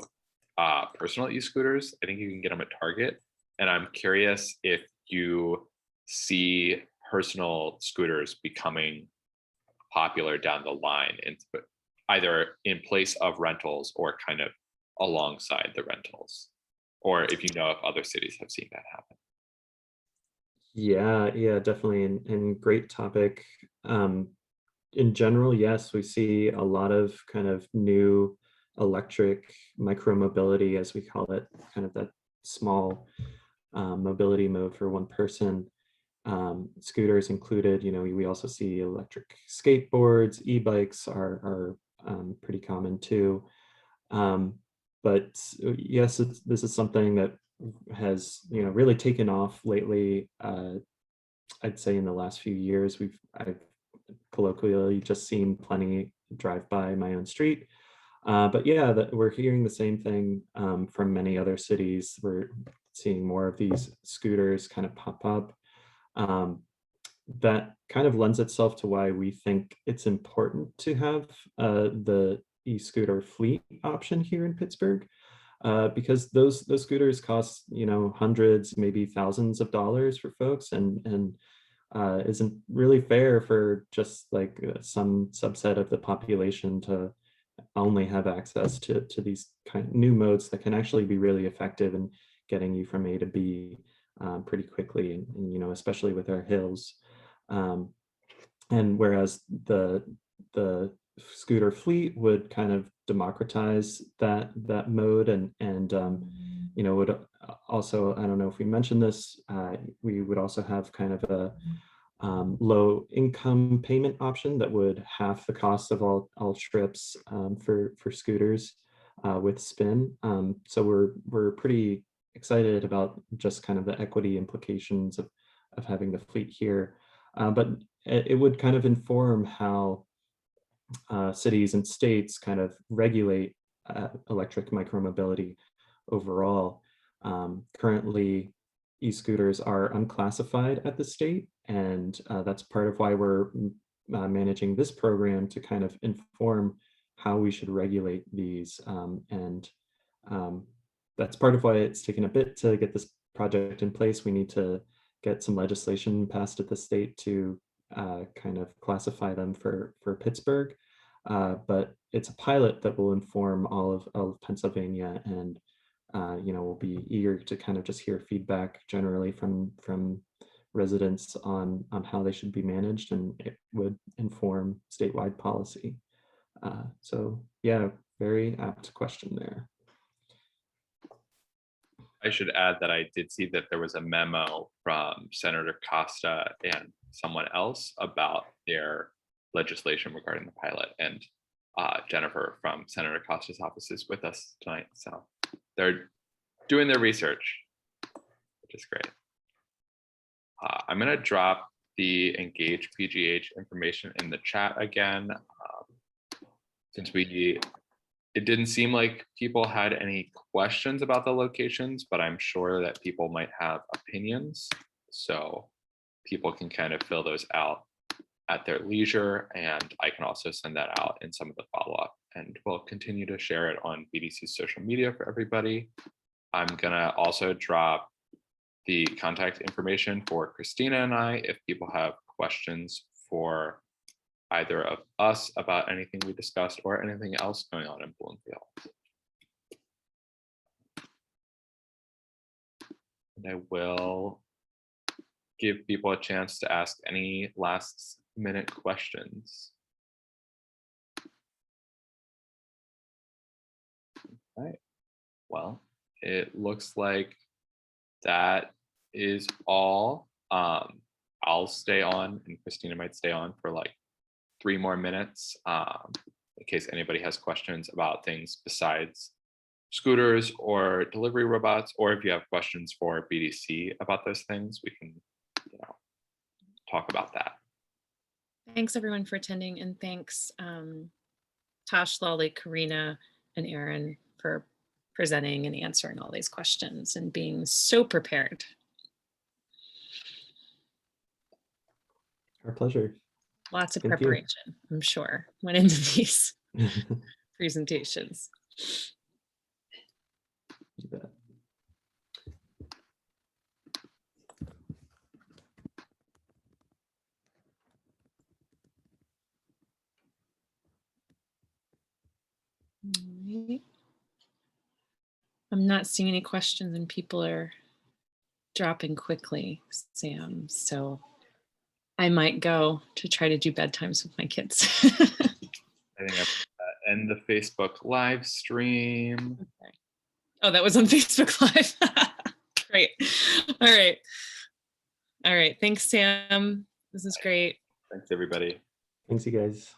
personal e-scooters. I think you can get them at Target. And I'm curious if you see personal scooters becoming popular down the line, either in place of rentals or kind of alongside the rentals, or if you know if other cities have seen that happen. Yeah, definitely, and great topic. In general, yes, we see a lot of kind of new electric micromobility, as we call it, kind of that small mobility mode for one person. Scooters included. We also see electric skateboards, e-bikes are pretty common too. But yes, this is something that has really taken off lately. I'd say in the last few years, I've colloquially just seen plenty drive by my own street. But yeah, we're hearing the same thing from many other cities. We're seeing more of these scooters kind of pop up. That kind of lends itself to why we think it's important to have the e-scooter fleet option here in Pittsburgh, because those scooters cost hundreds, maybe thousands of dollars for folks, and isn't really fair for just like some subset of the population to only have access to these kind of new modes that can actually be really effective in getting you from A to B pretty quickly, and especially with our hills. And whereas the scooter fleet would kind of democratize that mode, and would also, I don't know if we mentioned this, we would also have kind of a low income payment option that would half the cost of all trips for scooters with Spin. So we're pretty excited about just kind of the equity implications of having the fleet here, but it would kind of inform how cities and states kind of regulate electric micromobility overall. Currently, e-scooters are unclassified at the state, and that's part of why we're managing this program to kind of inform how we should regulate these. That's part of why it's taken a bit to get this project in place. We need to get some legislation passed at the state to kind of classify them for Pittsburgh. But it's a pilot that will inform all of Pennsylvania, and we'll be eager to kind of just hear feedback generally from residents on how they should be managed, and it would inform statewide policy. So yeah, very apt question there. I should add that I did see that there was a memo from Senator Costa and someone else about their legislation regarding the pilot, and Jennifer from Senator Costa's office is with us tonight. So they're doing their research, which is great. I'm going to drop the EngagePGH information in the chat again, since it didn't seem like people had any questions about the locations, but I'm sure that people might have opinions. So people can kind of fill those out at their leisure, and I can also send that out in some of the follow-up, and we'll continue to share it on BDC's social media for everybody. I'm gonna also drop the contact information for Christina and I if people have questions for either of us about anything we discussed or anything else going on in Bloomfield. And I will give people a chance to ask any last minute questions. All right, well, it looks like that is all. I'll stay on, and Christina might stay on for like 3 more minutes in case anybody has questions about things besides scooters or delivery robots, or if you have questions for BDC about those things, we can talk about that. Thanks everyone for attending, and thanks Tosh, Lolly, Karina, and Aaron for presenting and answering all these questions and being so prepared. Our pleasure. Lots of Thank you. preparation, I'm sure, went into these presentations. You bet. Right. I'm not seeing any questions, and people are dropping quickly, Sam, so I might go to try to do bedtimes with my kids. I think I end the Facebook live stream. Okay. Oh, that was on Facebook Live. Great. All right. All right. Thanks, Sam. This is great. Thanks, everybody. Thanks, you guys.